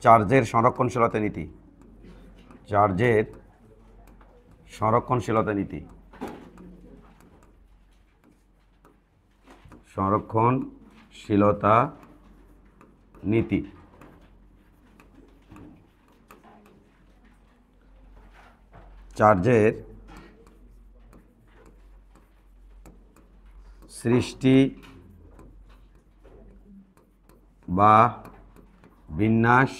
চার্জের সংরক্ষণশীলতা নীতি। চার্জের সংরক্ষণশীলতা নীতি। সংরক্ষণশীলতা নীতি। চার্জের সৃষ্টি বা বিন্যাস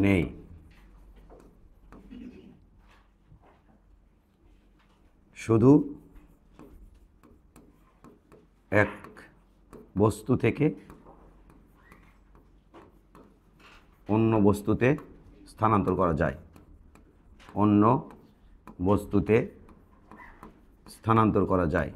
নেই। শুধু এক বস্তু থেকে অন্য বস্তুতে স্থানান্তর করা যায়। অন্য বস্তুতে স্থানান্তর করা যায়।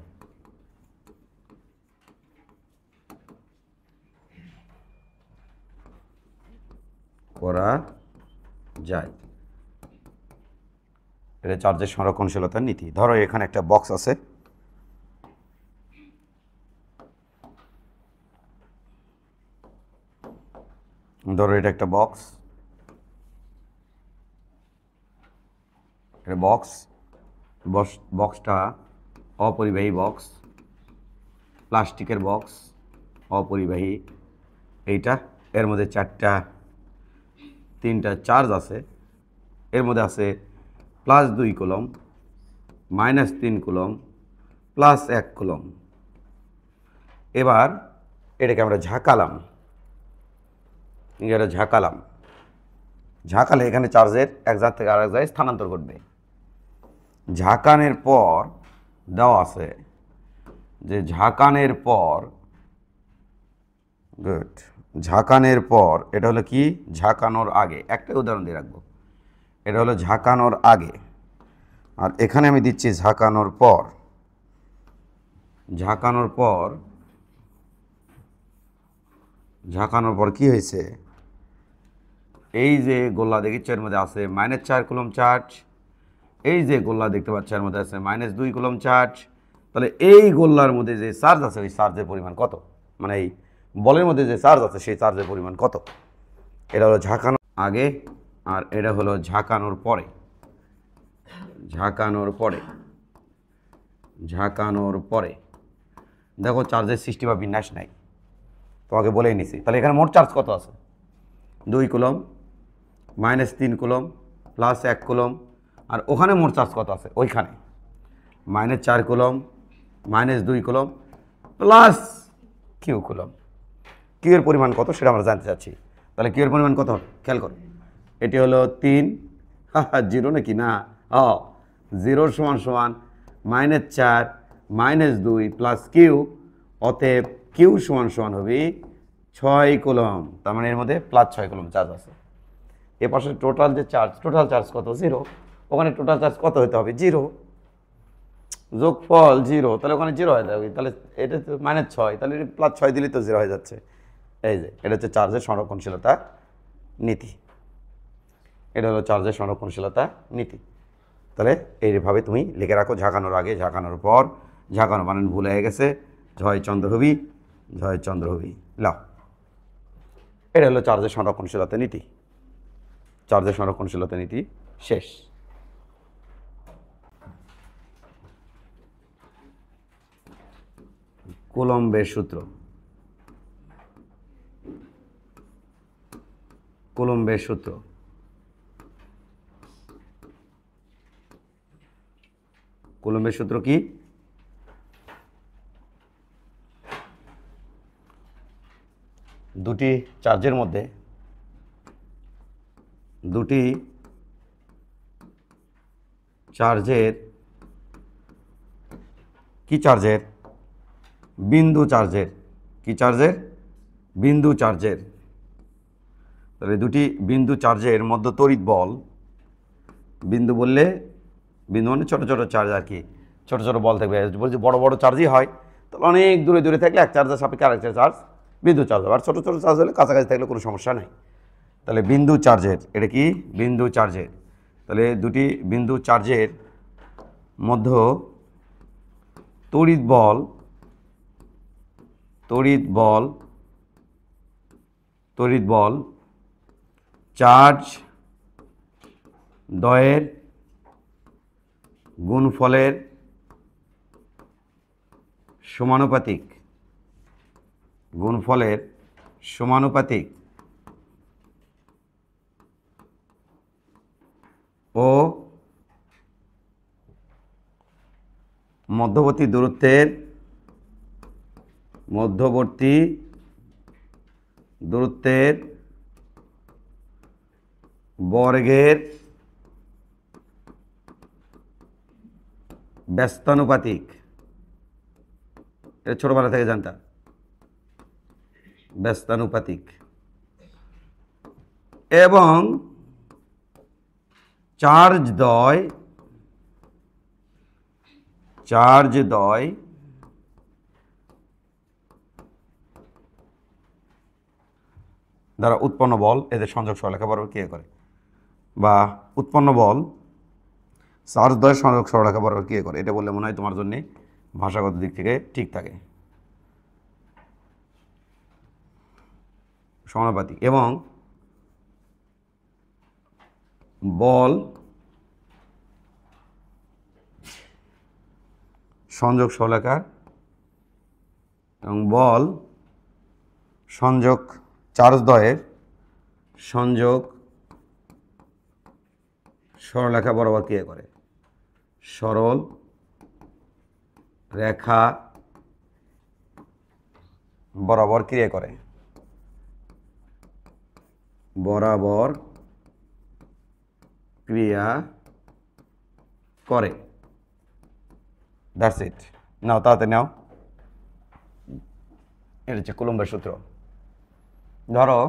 এটা চার্জের সংরক্ষণশীলতার নীতি। ধরো এখানে একটা বক্স আছে, ধরো এটা একটা বক্স, এটা বক্সটা অপরিবাহী বক্স, প্লাস্টিকের বক্স, অপরিবাহী। এইটা এর মধ্যে তিনটা চার্জ আছে। এর মধ্যে আছে +2 কুলম, -3 কুলম, +1 কুলম। এবার এটাকে আমরা ঝাঁকালাম। ঝাঁকালে এখানে চার্জের এক জায়গা থেকে আরেক জায়গায় স্থানান্তর ঘটবে। ঝাঁকানোর পর দেওয়া আছে যে ঝাঁকানোর পর এটা হলো কি, ঝাঁকানোর আগে। একটা উদাহরণ দিয়ে রাখবো, এটা হলো ঝাঁকানোর আগে, আর এখানে আমি দিচ্ছি ঝাঁকানোর পর। ঝাঁকানোর পর কি হয়েছে, এই যে গোল্লা দেখেছি এর মধ্যে আছে -4 কুলম চার্জ, এই যে গোল্লা দেখতে পাচ্ছ এর মধ্যে আছে -2 কুলম চার্জ। তাহলে এই গোল্লার মধ্যে যে চার্জ আছে ওই চার্জের পরিমাণ কত, মানে এই বলের মধ্যে যে চার্জ আছে সেই চার্জের পরিমাণ কত। এটা হলো ঝাঁকানোর আগে আর এটা হলো ঝাঁকানোর পরে। দেখো চার্জের সৃষ্টি বা বিন্যাস নাই, তোমাকে বলেই নিছি। তাহলে এখানে মোট চার্জ কত আছে, 2 কুলম, -3 কুলম, +1 কুলম। আর ওখানে মোট চার্জ কত আছে, ওইখানে -4 coulomb, -2 coulomb, +q coulomb. Q এর পরিমাণ কত সেটা আমরা জানতে চাচ্ছি। তাহলে কিউ এর পরিমাণ কত, খেয়াল করো। এটি হলো 3, 0 নাকি না, 0 সমান -4 -2 + কিউ। অতএব কিউ সমান হবে 6 কুলম। তার মানে এর মধ্যে +6 কুলম চার্জ আছে। এ পাশে টোটাল চার্জ কত, 0। ওখানে টোটাল চার্জ কত হতে হবে, 0। যোগফল 0, তাহলে ওখানে 0 হয়ে যাবে। তাহলে এটা তো -6, তাহলে +6 দিলেই তো 0 হয়ে যাচ্ছে। এই যে এটা হচ্ছে চার্জের সংরক্ষণশীলতা নীতি। এটা হলো চার্জের সংরক্ষণশীলতা নীতি। তাহলে এইভাবে তুমি লিখে রাখো, ঝাঁকানোর আগে, ঝাঁকানোর পর। ঝাঁকানো বানান ভুল হয়ে গেছে, ঝয়চন্দ্রহবি। লাও, এটা হলো চার্জের সংরক্ষণশীলতা নীতি। চার্জের সংরক্ষণশীলতা নীতি শেষ। কুলম্বের সূত্র। কুলম্বের সূত্র কি, দুটি চার্জের মধ্যে বিন্দু চার্জের। তাহলে দুটি বিন্দু চার্জের মধ্যে তড়িৎ বল, বিন্দু বললে বিন্দু মানে ছোট ছোট চার্জ আর কি, ছোট ছোট বল থাকবে। বলছি বড় বড় চার্জই হয়, তাহলে অনেক দূরে থাকলে এক চার্জের সাপেক্ষে আরেকটা চার্জ বিন্দু চার্জ হবে। আর ছোটো ছোটো চার্জ হলে কাছাকাছি থাকলে কোনো সমস্যা নেই। তাহলে বিন্দু চার্জের, এটা কি বিন্দু চার্জের। তাহলে দুটি বিন্দু চার্জের মধ্যে তড়িৎ বল তড়িৎ বল তড়িৎ বল চার্জ দ্বয়ের গুণফলের সমানুপাতিক গুণফলের সমানুপাতিক ও মধ্যবর্তী দূরত্বের বর্গের ব্যস্তানুপাতিক। এটা ছোটবেলা থেকে জানতাম, ব্যস্তানুপাতিক। এবং চার্জ দ্বয় দ্বারা উৎপন্ন বল, এদের সংযোগ সরলরেখা বরাবর ক্রিয়া করে, বা উৎপন্ন বল চার্জ দ্বয়ের সংযোগ সরলরেখা বরাবর ক্রিয়া করে। এটা বললে মনে হয় তোমার জন্য ভাষাগত দিক থেকে ঠিক থাকে। সমানুপাতিক এবং বল সংযোগ সরলরেখার এবং বল সংযোগ চার্জ দ্বয়ের সংযোগ সরলরেখা বরাবর ক্রিয়া করে। সরল রেখা বরাবর ক্রিয়া করে, বরাবর ক্রিয়া করে। That's it. নাও তাড়াতাড়ি নাও, এটা হচ্ছে কুলম্বের সূত্র। ধরো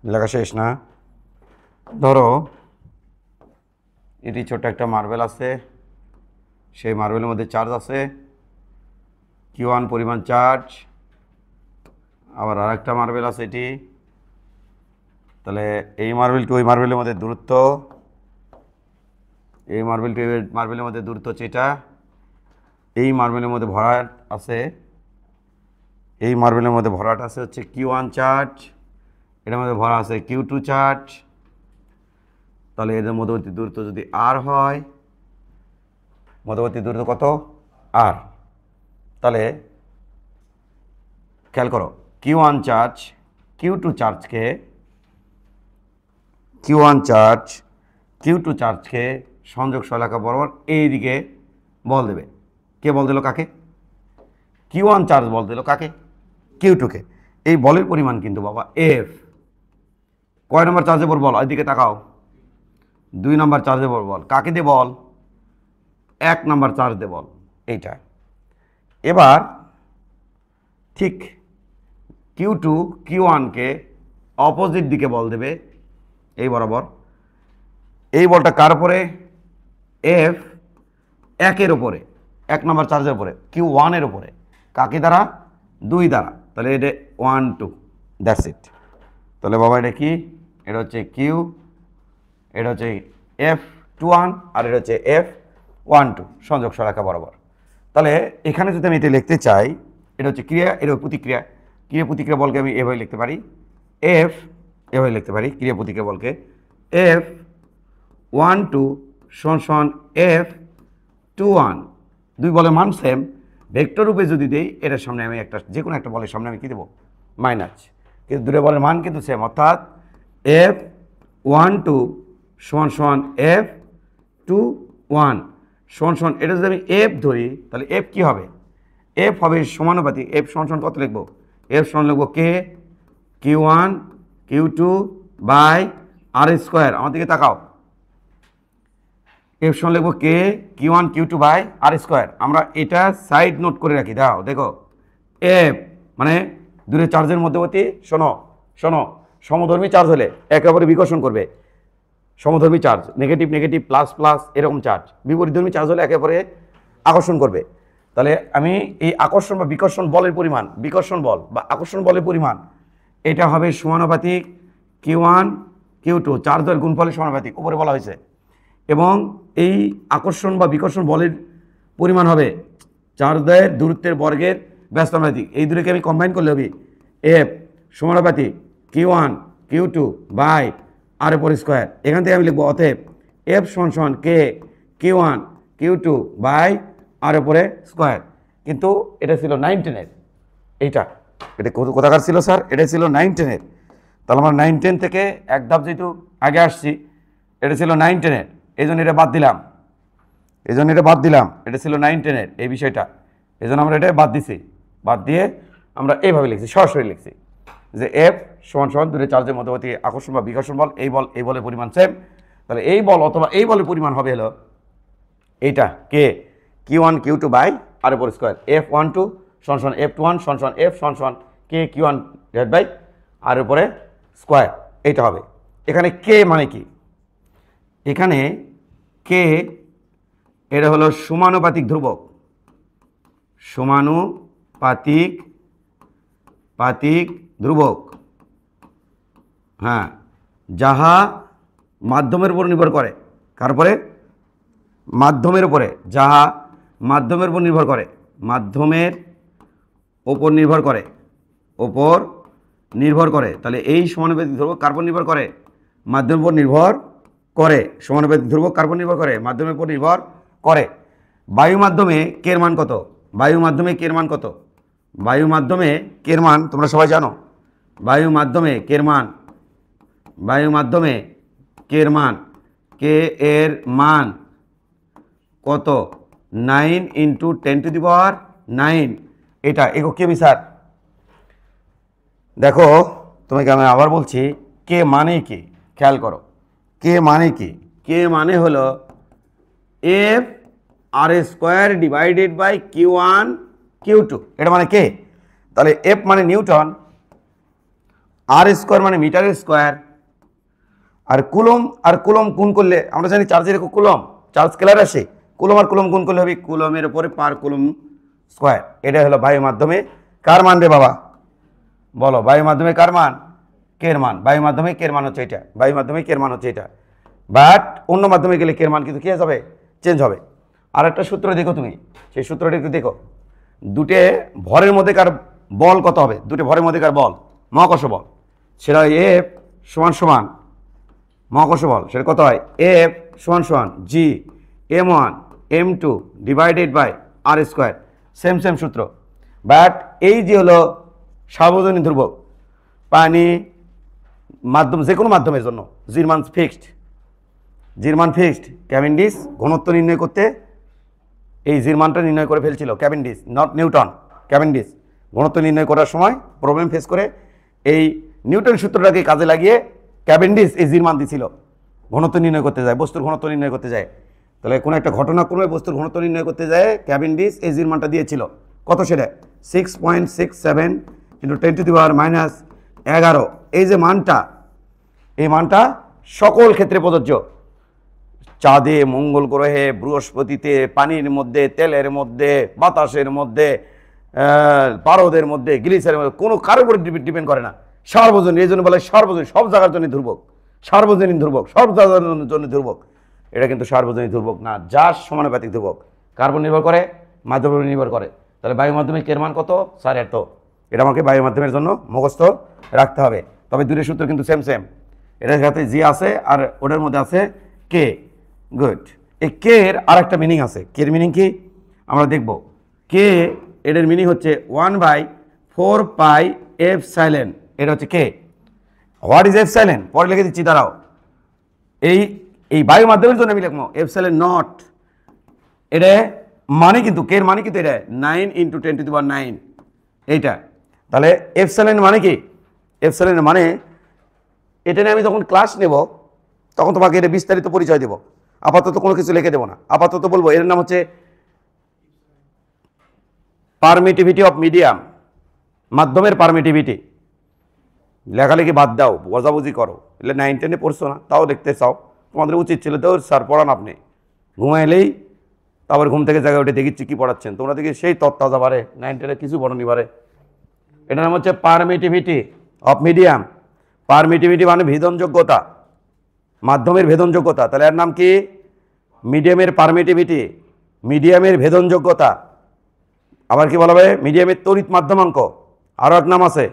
লেখা শেষ না, ধরো এটি ছোট একটা মার্বেল আছে, সেই মার্বেলের মধ্যে চার্জ আছে Q1 পরিমাণ চার্জ, আবার আর একটা মার্বেল আছে এটি। তাহলে এই মার্বেলটি ওই মার্বেলের মধ্যে দূরত্ব, এই মার্বেলটি ওই মার্বেলের মধ্যে দূরত্ব হচ্ছে এটা। এই মার্বেলের মধ্যে ভরাট আছে, এই মার্বেলের মধ্যে ভরাট আছে হচ্ছে Q1 চার্জ, এটার মধ্যে ভরা আছে Q2 চার্জ। তাহলে এদের মধ্যবর্তী দূরত্ব যদি R হয়, মধ্যবর্তী দূরত্ব কত? R। তাহলে খেয়াল করো, Q1 চার্জ Q2 চার্জকে সংযোগ সরলরেখা বরাবর এই দিকে বল দেবে। কে বল দিল কাকে? Q1 চার্জ বল দিল কাকে? Q2-কে। এই বলের পরিমাণ কিন্তু বাবা F। কয় নম্বর চার্জে বল? বল ওইদিকে তাকাও, 2 নম্বর চার্জে বল। কাকে দে বল? 1 নম্বর চার্জ দে বল, এইটা। এবার ঠিক Q2 Q1-কে অপোজিট দিকে বল দেবে এই বরাবর। এই বলটা কার উপরে? F 1-এর উপরে, 1 নম্বর চার্জের উপরে, Q1-এর উপরে। কাকে দ্বারা? 2 দ্বারা। তাহলে এটা 1 2, দ্যাটস ইট। তাহলে বাবা এটা কি? এটা হচ্ছে Q, এটা হচ্ছে F21 আর এটা হচ্ছে F12 সংযোগ সরলরেখা বরাবর। তাহলে এখানে যদি আমি এটা লিখতে চাই, এটা হচ্ছে ক্রিয়া, এটা প্রতিক্রিয়া। ক্রিয়া প্রতিক্রিয়া বলকে আমি এভাবে লিখতে পারি, এভাবে লিখতে পারি ক্রিয়া প্রতিক্রিয়া বলকে F12 সমান F21। দুই বলের মান সেম, ভেক্টর রূপে যদি দেই এটার সামনে আমি একটা যে কোনো একটা বলের সামনে আমি কী দেবো? মাইনাস। কিন্তু দুটো বলের মান কিন্তু সেম, অর্থাৎ F12 সমান F21 সমান এটা যদি আমি F ধরি, তাহলে F কী হবে? F হবে সমানুপাতিক। F সমান কত লিখবো? F সমান লিখবো Q1 Q2 বাই R²। আমার দিকে তাকাও, F সমান লিখবো Q1 Q2 বাই R²। আমরা এটা সাইড নোট করে রাখি। দাও দেখো, F মানে দূরে চার্জের মধ্যবর্তী, শোনো সমধর্মী চার্জ হলে একে অপরে বিকর্ষণ করবে। সমধর্মী charge, negative negative plus plus এরকম চার্জ। বিপরীতধর্মী চার্জ হলে একে অপরে আকর্ষণ করবে। তাহলে আমি এই আকর্ষণ বা বিকর্ষণ বলের পরিমাণ, বিকর্ষণ বল বা আকর্ষণ বলের পরিমাণ, এটা হবে সমানুপাতিক Q1 Q2 চার্জের গুণফলের সমানুপাতিক। উপরে বলা হয়েছে এবং এই আকর্ষণ বা বিকর্ষণ বলের পরিমাণ হবে চার্জের দূরত্বের বর্গের ব্যস্তানুপাতিক। এই দুটোকে আমি কম্বাইন করলে হবে এফ সমানুপাতিক Q1 Q2 বাই আর উপর স্কোয়ার। এখান থেকে আমি লিখবো অতএব এফ সমান কে Q1 Q2 বাই আর উপরে স্কোয়ার। কিন্তু এটা ছিল 9-10-এর, এইটা এটা কোথাকার ছিল স্যার? এটা ছিল 9-10-এর। তাহলে আমরা 9-10 থেকে এক ধাপ যেহেতু আগে আসছি, এটা ছিল 9-10-এর, এই জন্য এটা বাদ দিলাম, এটা ছিল 9-10-এর এই বিষয়টা, এই জন্য আমরা এটা বাদ দিছি। বাদ দিয়ে আমরা এইভাবে লিখছি, সরাসরি লিখছি যে এফ সমান দুটো চার্জের মধ্যবর্তী আকর্ষণ বা বিকর্ষণ বল, এই বলের পরিমাণ সেম। তাহলে এই বল অথবা এই বলের পরিমাণ হবে হলো এইটা কে Q1 Q2 বাই আর উপর স্কোয়ার। F12 সমান F21 সমান F সমান কে Q1 ডিভাইড বাই আর উপরে স্কোয়ার, এইটা হবে। এখানে কে মানে কি? এখানে কে এটা হলো সমানুপাতিক ধ্রুবক, সমানুপাতিক ধ্রুবক, হ্যাঁ, যাহা মাধ্যমের উপর নির্ভর করে। কার উপরে? মাধ্যমের উপরে। যাহা মাধ্যমের উপর নির্ভর করে, মাধ্যমের ওপর নির্ভর করে, ওপর নির্ভর করে। তাহলে এই সমানুপাতিক ধ্রুবক কার উপর নির্ভর করে? মাধ্যমের উপর নির্ভর করে। সমানুপাতিক ধ্রুবক কার উপর নির্ভর করে? মাধ্যমের উপর নির্ভর করে। বায়ু মাধ্যমে কের মান কত? বায়ু মাধ্যমে কের মান কত? বায়ু মাধ্যমে কের মান তোমরা সবাই জানো। বায়ু মাধ্যমে কের মান, বায়ু মাধ্যমে কের মান, কে এর মান কত? 9 × 10⁹। এটা একক কেবি স্যার। দেখো তোমাকে আমি আবার বলছি, কে মানে কি? খেয়াল করো, কে মানে কি? কে মানে হলো F r square divided by Q1 Q2, এটা মানে কে। তাহলে এফ মানে নিউটন, আর স্কোয়ার মানে মিটার স্কোয়ার, আর কুলম গুণ করলে আমরা জানি চার্জের একক কুলম, চার্জ স্কেলার আসে, কুলম আর কুলম গুণ করলে হবে কুলমের উপরে পার কুলম স্কোয়ার। এটা হলো বায়ু মাধ্যমে কার মান রে বাবা? বলো, বায়ু মাধ্যমে কার মান? কের মান। বায়ু মাধ্যমে কের মান হচ্ছে এটা, বায়ু মাধ্যমে কের মান হচ্ছে এটা। বাট অন্য মাধ্যমে গেলে কের মান কিন্তু কী হবে? চেঞ্জ হবে। আর একটা সূত্র দেখো তুমি, সেই সূত্রটা একটু দেখো। দুটো ভরের মধ্যেকার বল কত হবে? দুটো ভরের মধ্যেকার বল, মহাকর্ষ বল, সেটা এফ সমান মহাকর্ষ বল, সেটা কত হয়? এফ সমান G m1 m2 divided by r square. Same সূত্র। বাট এই যে হলো সার্বজনীন ধ্রুবক, পানি মাধ্যম, যে কোনো মাধ্যমের জন্য জির মান ফিক্সড। ক্যাভেন্ডিশ ঘনত্ব নির্ণয় করতে এই জির মানটা নির্ণয় করে ফেলছিল ক্যাভেন্ডিশ, নট নিউটন। ক্যাভেন্ডিশ ঘনত্ব নির্ণয় করার সময় প্রবলেম ফেস করে এই নিউটন সূত্রটাকে কাজে লাগিয়ে ক্যাভেন্ডিশ এই জির মান দিছিল ঘনত্ব নির্ণয় করতে যায়, বস্তুর ঘনত্ব নির্ণয় করতে যায়। তাহলে কোনো একটা ঘটনাক্রমে বস্তুর ঘনত্ব নির্ণয় করতে যায় ক্যাভেন্ডিশ এই জির মানটা দিয়েছিল কত? সেটা 6.67 × 10⁻11। এই যে মানটা, এই মানটা সকল ক্ষেত্রে প্রযোজ্য। চাঁদে, মঙ্গল গ্রহে, বৃহস্পতিতে, পানির মধ্যে, তেলের মধ্যে, বাতাসের মধ্যে, পারদের মধ্যে, গ্লিসারের মধ্যে, কোনো কারোর উপর ডিপেন্ড করে না। সার্বজনীন, এই জন্য বলে সার্বজনীন, সব জায়গার জন্য ধ্রুবক, সার্বজনীন ধ্রুবক, সব জায়গার জন্য ধ্রুবক। এটা কিন্তু সার্বজনীন ধ্রুবক না, যার সমানুপাতিক ধ্রুবক। কার উপর নির্ভর করে? মাধ্যমের উপর নির্ভর করে। তাহলে বায়ু মাধ্যমে কের মান কত স্যার? এত। এটা আমাকে বায়ু মাধ্যমের জন্য মুখস্থ রাখতে হবে। তবে দুটো সূত্র কিন্তু সেম। এটার সাথে জি আছে আর ওটার মধ্যে আছে কে। গুড। এই কে এর আর একটা মিনিং আছে। কে এর মিনিং কি আমরা দেখব। কে এটার মিনিং হচ্ছে 1/4πε। এটা হচ্ছে কে। What is epsilon? পরে লিখে দিচ্ছি, দাঁড়াও। এই বায়ু মাধ্যমের জন্য আমি লিখবো এপসাইলন নট। এটা মানে কিন্তু কে এর মানে কিন্তু এটা 9 × 10⁹ এইটা। তাহলে এপসাইলন মানে কি? এপসাইলন মানে এটা নিয়ে আমি যখন ক্লাস নেব তখন তোমাকে এটা বিস্তারিত পরিচয় দেব। আপাতত কোনো কিছু লিখে দেবো না। আপাতত বলবো এর নাম হচ্ছে পারমিটিভিটি অফ মিডিয়াম, মাধ্যমের পারমিটিভিটি। লেখালেখি বাদ দাও, বোঝাবুঝি করো। এলে 9-10-এ পড়ছো না, তাও দেখতে চাও, তোমাদের উচিত ছিল তো স্যার পড়ান আপনি। ঘুমাইলেই তারপর ঘুম থেকে জায়গায় উঠে দেখিচ্ছি কী পড়াচ্ছেন, তোমরা দেখি সেই তত্ত্বাজা পারে 9-10-এ কিছু পড়নি পারে। এটার নাম হচ্ছে পারমিটিভিটি অফ মিডিয়াম। পারমিটিভিটি মানে ভেদনযোগ্যতা, মাধ্যমের ভেদনযোগ্যতা। তাহলে এর নাম কি? মিডিয়ামের পারমিটিভিটি, মিডিয়ামের ভেদনযোগ্যতা, আবার কি বলা হবে মিডিয়ামের তড়িৎ মাধ্যমাঙ্ক, আরও এক নাম আছে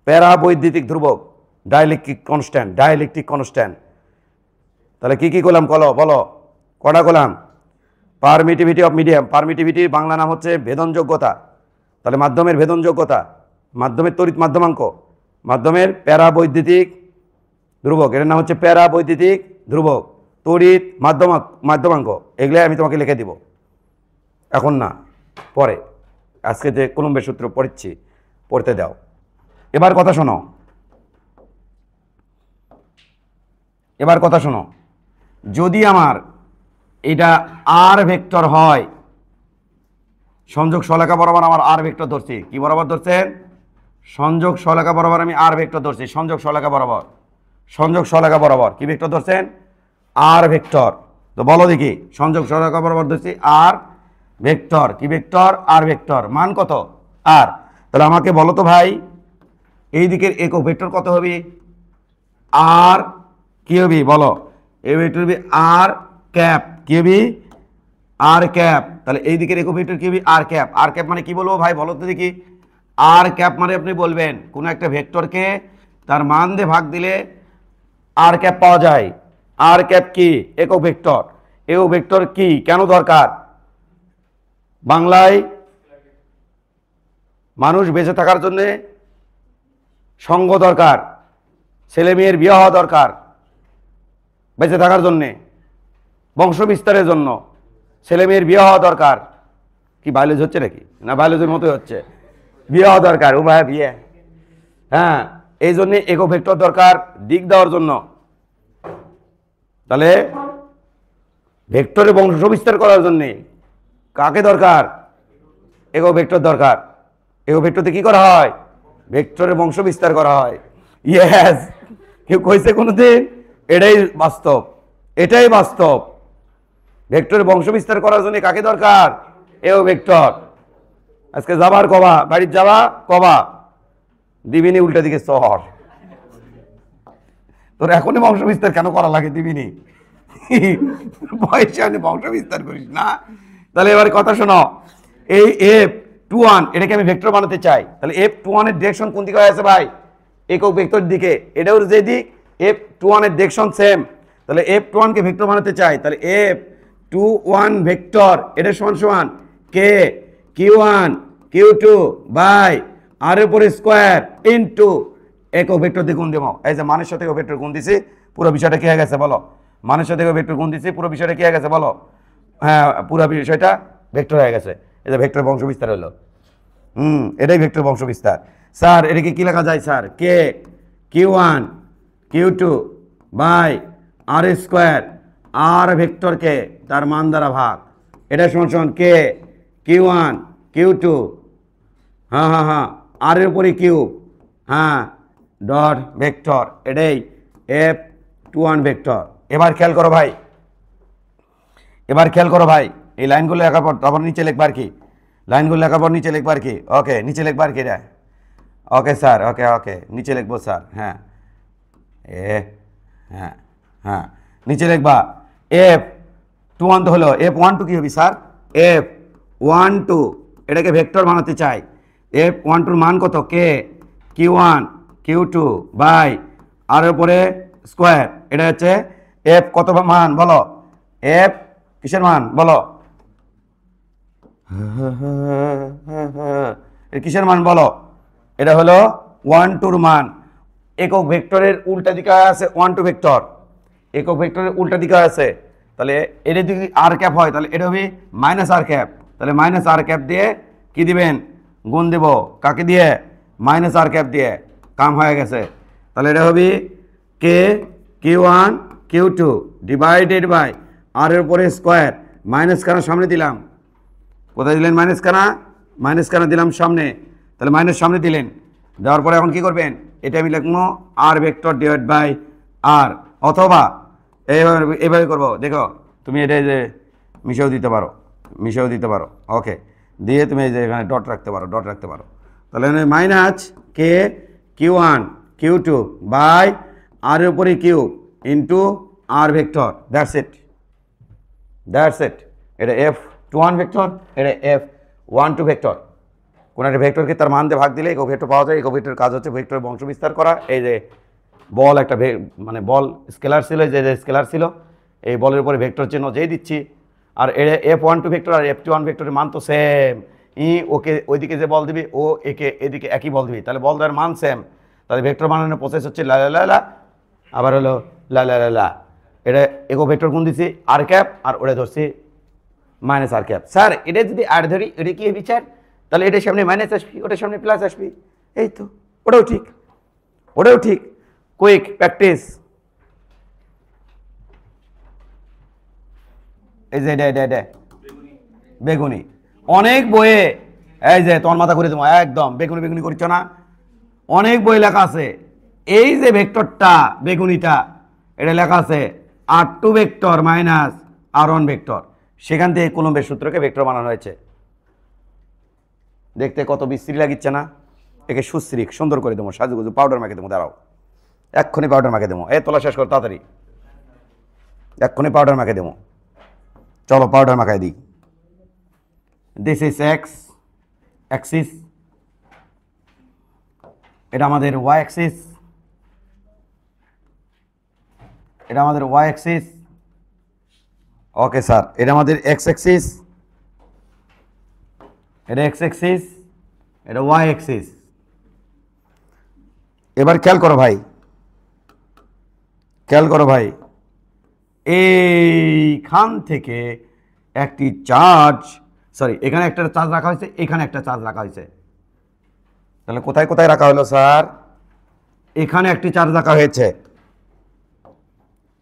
প্যারাবৈদ্যুতিক ধ্রুবক, ডাইলেকট্রিক কনস্ট্যান্ট, ডাইলেকট্রিক কনস্ট্যান্ট। তাহলে কি করলাম বলো কটা করলাম? পারমিটিভিটি অফ মিডিয়াম, পারমিটিভিটির বাংলা নাম হচ্ছে ভেদনযোগ্যতা, তাহলে মাধ্যমের ভেদনযোগ্যতা, মাধ্যমের তড়িৎ মাধ্যমাঙ্ক, মাধ্যমের প্যারাবৈদ্যুতিক ধ্রুবক, এটার নাম হচ্ছে প্যারাবৈদ্যুতিক ধ্রুবক, তড়িৎ মাধ্যমাঙ্ক, এগুলো আমি তোমাকে লিখে দিব, এখন না, পরে। আজকে যে কুলম্বের সূত্র পড়তে দাও। এবার কথা শোনো, যদি আমার এটা আর ভেক্টর হয়, সংযোগ সলেখা বরাবর আমার আর ভেক্টর ধরছি, কি বরাবর ধরছেন? সংযোগ সলেখা বরাবর আমি আর ভেক্টর ধরছি, সংযোগ সলেখা বরাবর কি ভেক্টর ধরছেন? আর ভেক্টর। তো বলো দেখি, সংযোগ সলেখা বরাবর ধরছি আর ভেক্টর, কি ভেক্টর? আর ভেক্টর, মান কত? আর। তাহলে আমাকে বলো তো ভাই, এই দিকের একক ভেক্টর কত হবে? আর কি হবে বলো? এই ভেক্টর হবে আর ক্যাপ, কি হবে? আর ক্যাপ। তাহলে এই দিকের একক ভেক্টর কি হবে? আর ক্যাপ। আর ক্যাপ মানে কি বলবো ভাই, বলো তো দেখি। আর ক্যাপ মানে আপনি বলবেন কোনো একটা ভেক্টরকে তার মান দিয়ে ভাগ দিলে আর ক্যাপ পাওয়া যায়। আর ক্যাপ কি? একক ভেক্টর। একক ভেক্টর কি, কেন দরকার? বাংলায় মানুষ বেঁচে থাকার জন্যে সঙ্গ দরকার, ছেলে মেয়ের বিয়ে হওয়া দরকার, বেঁচে থাকার জন্যে, বংশ বিস্তারের জন্য ছেলে মেয়ের বিয়ে হওয়া দরকার। কি বায়োলজি হচ্ছে নাকি? না বায়োলজির মতোই হচ্ছে, বিয়ে হওয়া দরকার, ও ভাই বিয়ে। হ্যাঁ, এই জন্যে একক ভেক্টর দরকার দিক দেওয়ার জন্য। তাহলে ভেক্টরের বংশ বিস্তার করার জন্যে কাকে দরকার? একক ভেক্টর দরকার। একক ভেক্টরতে কি করা হয়? ভেক্টরের বংশ বিস্তার করা হয়। ইয়েস, কেউ কইছে কোনোদিন? এটাই বাস্তব, এটাই বাস্তব। ভেক্টরের বংশ বিস্তার করার জন্য কাকে দরকার? একক ভেক্টর। আজকে যাবার কবা, বাড়ির যাবা কবা, দিবিনি উল্টা দিকে শহর। তোর এখনই বংশ বিস্তার কেন করা লাগে? দিবিনি বয়সে আমি বংশ বিস্তার করিস না। তাহলে এবার কথা শোনো, এই F21 এটাকে আমি ভেক্টর বানাতে চাই, তাহলে F21 এর ডিরেকশন কোন দিকে আছে ভাই? একক ভেক্টর দিকে। এটাও যে দিক, F21 এর ডিরেকশন সেম। তাহলে F21 কে ভেক্টর বানাতে চাই, তাহলে F21 ভেক্টর এটা সমান k Q1 Q2 by r এর উপরে স্কয়ার ইনটু একক ভেক্টর দিয়ে গুণ দেবো। এই যে মানের সাথে একক ভেক্টর গুণ দিছি, পুরো বিষয়টা কি হয়ে গেছে বলো? মানের সাথে একক ভেক্টর গুণ দিছি, পুরো বিষয়টা কি হয়ে গেছে বলো? হ্যাঁ, পুরো বিষয়টা ভেক্টর হয়ে গেছে। এই যে ভেক্টর বংশ বিস্তার হলো। এটাই ভেক্টর বংশ বিস্তার। স্যার এটাকে কি লেখা যায় sir? K Q1 Q2 by R square, R ভেক্টরকে তার মান দ্বারা ভাগ, এটা সমান কে Q1 Q2 হ্যাঁ আর এর উপরে কিউ ডট ভেক্টর, এটাই F21 ভেক্টর। এবার খেয়াল করো ভাই, এই লাইনগুলো লেখার পর তারপর নিচে লিখবার কি? লাইনগুলো লেখার পর নিচে লিখবার কি? ওকে, নিচে লিখবার কি রে? ওকে স্যার, ওকে নিচে লিখবো স্যার। হ্যাঁ নিচে লিখবা F21 তো হলো, F12 কি হবে স্যার? F12 এটাকে ভেক্টর বানাতে চাই। F12 মান কত? কে Q1 Q2 বাই আর উপরে স্কয়ার, এটা হচ্ছে F কত মান বলো? F কিসের মান বলো? কিসের মান বলো? এটা হলো 12 মান। একক ভেক্টরের উল্টা দিকে আছে 12 ভেক্টর, একক ভেক্টরের উল্টা দিকে আছে। তাহলে এটা যদি আর ক্যাপ হয় তাহলে এটা হবে মাইনাস আর ক্যাপ। তাহলে মাইনাস আর ক্যাপ দিয়ে কি দিবেন? গুণ দেব। কাকে দিয়ে? মাইনাস আর ক্যাপ দিয়ে। কাম হয়ে গেছে। তাহলে এটা হবে কে Q1 Q2 divided by r এর উপরে স্কয়ার, মাইনাস কানা সামনে দিলাম। কোথায় দিলেন মাইনাস কানা? মাইনাস কানা দিলাম সামনে। তাহলে মাইনাস সামনে দিলেন, দেওয়ার পরে এখন কি করবেন? এটা আমি লিখবো আর ভেক্টর ডিভাইড বাই আর, অথবা এইভাবে করবো। দেখো তুমি এটা যে মিশাও দিতে পারো। ওকে, দিয়ে তুমি এই যে এখানে ডট রাখতে পারো। তাহলে minus K Q1 Q2 by r এর উপরে q into r vector, that's it. That's it. এটা F21 ভেক্টর, এটা F12 ভেক্টর। কোনো একটা ভেক্টরকে তার মান দিয়ে ভাগ দিলে ইকো ভেক্টর পাওয়া যায়। ইকো ভেক্টরের কাজ হচ্ছে ভেক্টরের বংশ বিস্তার করা। এই যে বল একটা মানে বল স্কেলার ছিল, যে স্কেলার ছিল, এই বলের উপরে ভেক্টর চিহ্ন যেই দিচ্ছি, আর এটা F12 ভেক্টর আর F21 ভেক্টরের মান তো সেম। ওকে ওইদিকে যে বল দিবি, ও একে এদিকে একই বল দিবি, তাহলে বল দেওয়ার মান সেম। তাহলে ভেক্টর বানানোর প্রসেস হচ্ছে লা লা লা লা, আবার হলো লা লা লা লা। এটা ইকো ভেক্টর কোন দিচ্ছি আর ক্যাপ, আর ওটা ধরছি মাইনাস আর ক্যাপ। স্যার এটা যদি আর ধরি, এটা কি বিচার? তাহলে এটার সামনে মাইনাস আসবি, ওটার সামনে প্লাস আসবি, এই তো। ওটাও ঠিক, ওটাও ঠিক। Quick practice. এই যে এটা বেগুনি অনেক বইয়ে, এই যে তোমার মাথা ঘুরে তোমার একদম বেগুনি বেগুনি করছো না, অনেক বই লেখা আছে। এই যে ভেক্টরটা বেগুনিটা, এটা লেখা আছে R2 vector minus R1 vector, সেখান থেকে কুলম্বের সূত্রকে ভেক্টর বানানো হয়েছে। দেখতে কত বিশ্রী লাগিচ্ছে না? একে সুশ্রী সুন্দর করে দেবো, সাজুগুজু পাউডার মাখে দেবো। দাঁড়াও, এক্ষুনি পাউডার মাখে দেবো। এই তোলা শেষ কর তাড়াতাড়ি, এক্ষুনি পাউডার মাখে দেবো। চলো পাউডার মাখাই দিই। দিস ইজ এক্স অ্যাক্সিস, এটা আমাদের ওয়াই অ্যাক্সিস, এটা আমাদের ওয়াই অ্যাক্সিস। ওকে স্যার, এটা আমাদের এক্স অ্যাক্সিস, এটা এক্স অ্যাক্সিস, এটা ওয়াই অ্যাক্সিস। এবার খেয়াল করো ভাই, খেয়াল করো ভাই, এইখান থেকে একটি চার্জ, সরি এখানে একটা চার্জ রাখা হয়েছে, এখানে একটা চার্জ রাখা হয়েছে। তাহলে কোথায় কোথায় রাখা হলো স্যার? এখানে একটি চার্জ রাখা হয়েছে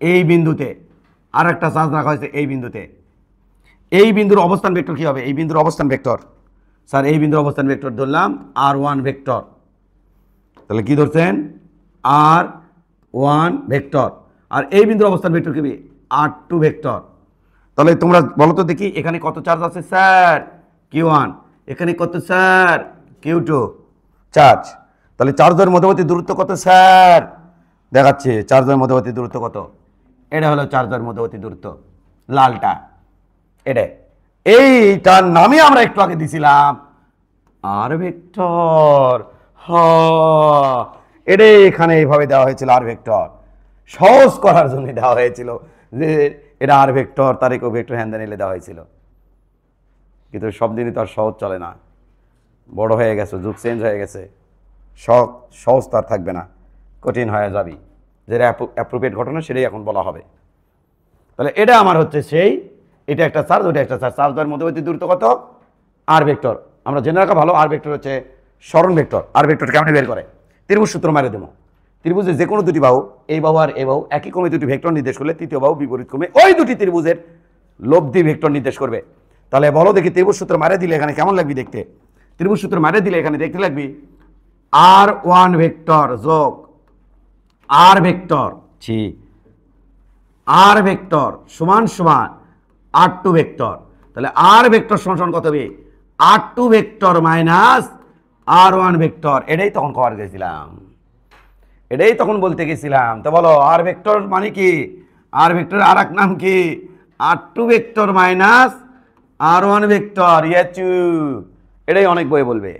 এই বিন্দুতে, আর একটা চার্জ রাখা হয়েছে এই বিন্দুতে। এই বিন্দুর অবস্থান ভেক্টর কি হবে? এই বিন্দুর অবস্থান ভেক্টর, স্যার এই বিন্দুর অবস্থান ভেক্টর ধরলাম R1 ভেক্টর। তাহলে কি ধরছেন? R1 vector. আর এই বিন্দুর অবস্থান ভেক্টর কি হবে? R2 vector. তাহলে তোমরা বলো তো দেখি, এখানে কত চার্জ আছে স্যার? Q1। এখানে কত স্যার? Q2 charge. তাহলে চার্জের মধ্যবর্তী দূরত্ব কত স্যার? দেখাচ্ছি চার্জের মধ্যবর্তী দূরত্ব কত। এটা হলো চার্জের মধ্যবর্তী দূরত্ব, লালটা। এটা এইটার নামে আমরা একটু আগে দিছিলাম আর ভেক্টর। এটা এখানে এইভাবে দেওয়া হয়েছিল আর ভেক্টর, সহজ করার জন্য দেওয়া হয়েছিল যে এটা আর ভেক্টর, তার ইকো ভেক্টর হ্যান্ডে নিলে দেওয়া হয়েছিল। কিন্তু সব দিনই তো আর সহজ চলে না, বড় হয়ে গেছে, যুগ চেঞ্জ হয়ে গেছে, সহজ তো আর থাকবে না, কঠিন হয়ে যাবি। যেটা অ্যাপ্রোপ্রিয়েট ঘটনা সেটাই এখন বলা হবে। তাহলে এটা আমার হচ্ছে সেই, এটা একটা চার্জ, ওটা একটা চার্জ, চার্জের মধ্যবর্তী দূরত্ব কত? আর ভেক্টর। আমরা জেনে রাখা ভালো, আর ভেক্টর হচ্ছে সরণ ভেক্টর। আর ভেক্টর কেমন বের করে? ত্রিভুজ সূত্র মারে দেবো। ত্রিভুজের যে কোনো দুটি বাহু, এই বাহু আর এই বাহু একই ক্রমে দুটি ভেক্টর নির্দেশ করলে তৃতীয় বাহু বিপরীত ক্রমে ওই দুটি ত্রিভুজের লব্ধি ভেক্টর নির্দেশ করবে। তাহলে বলো দেখি, ত্রিভুজ সূত্র মারে দিলে এখানে কেমন লাগবে দেখতে? ত্রিভুজ সূত্র মারে দিলে এখানে দেখতে লাগবে R1 ভেক্টর যোগ আর ভেক্টর, আর ভেক্টর সমান সমান R2 ভেক্টর। তাহলে আর ভেক্টর সমান কত হবে? R2 vector minus R1 vector. এটাই তখন কভার গেছিলাম, এটাই তখন বলতে গেছিলাম। তো বলো আর ভেক্টর মানে কি? আর ভেক্টরের আর এক নাম কি? R2 vector minus R1 vector. ইয়াচু, এটাই অনেক বই বলবে,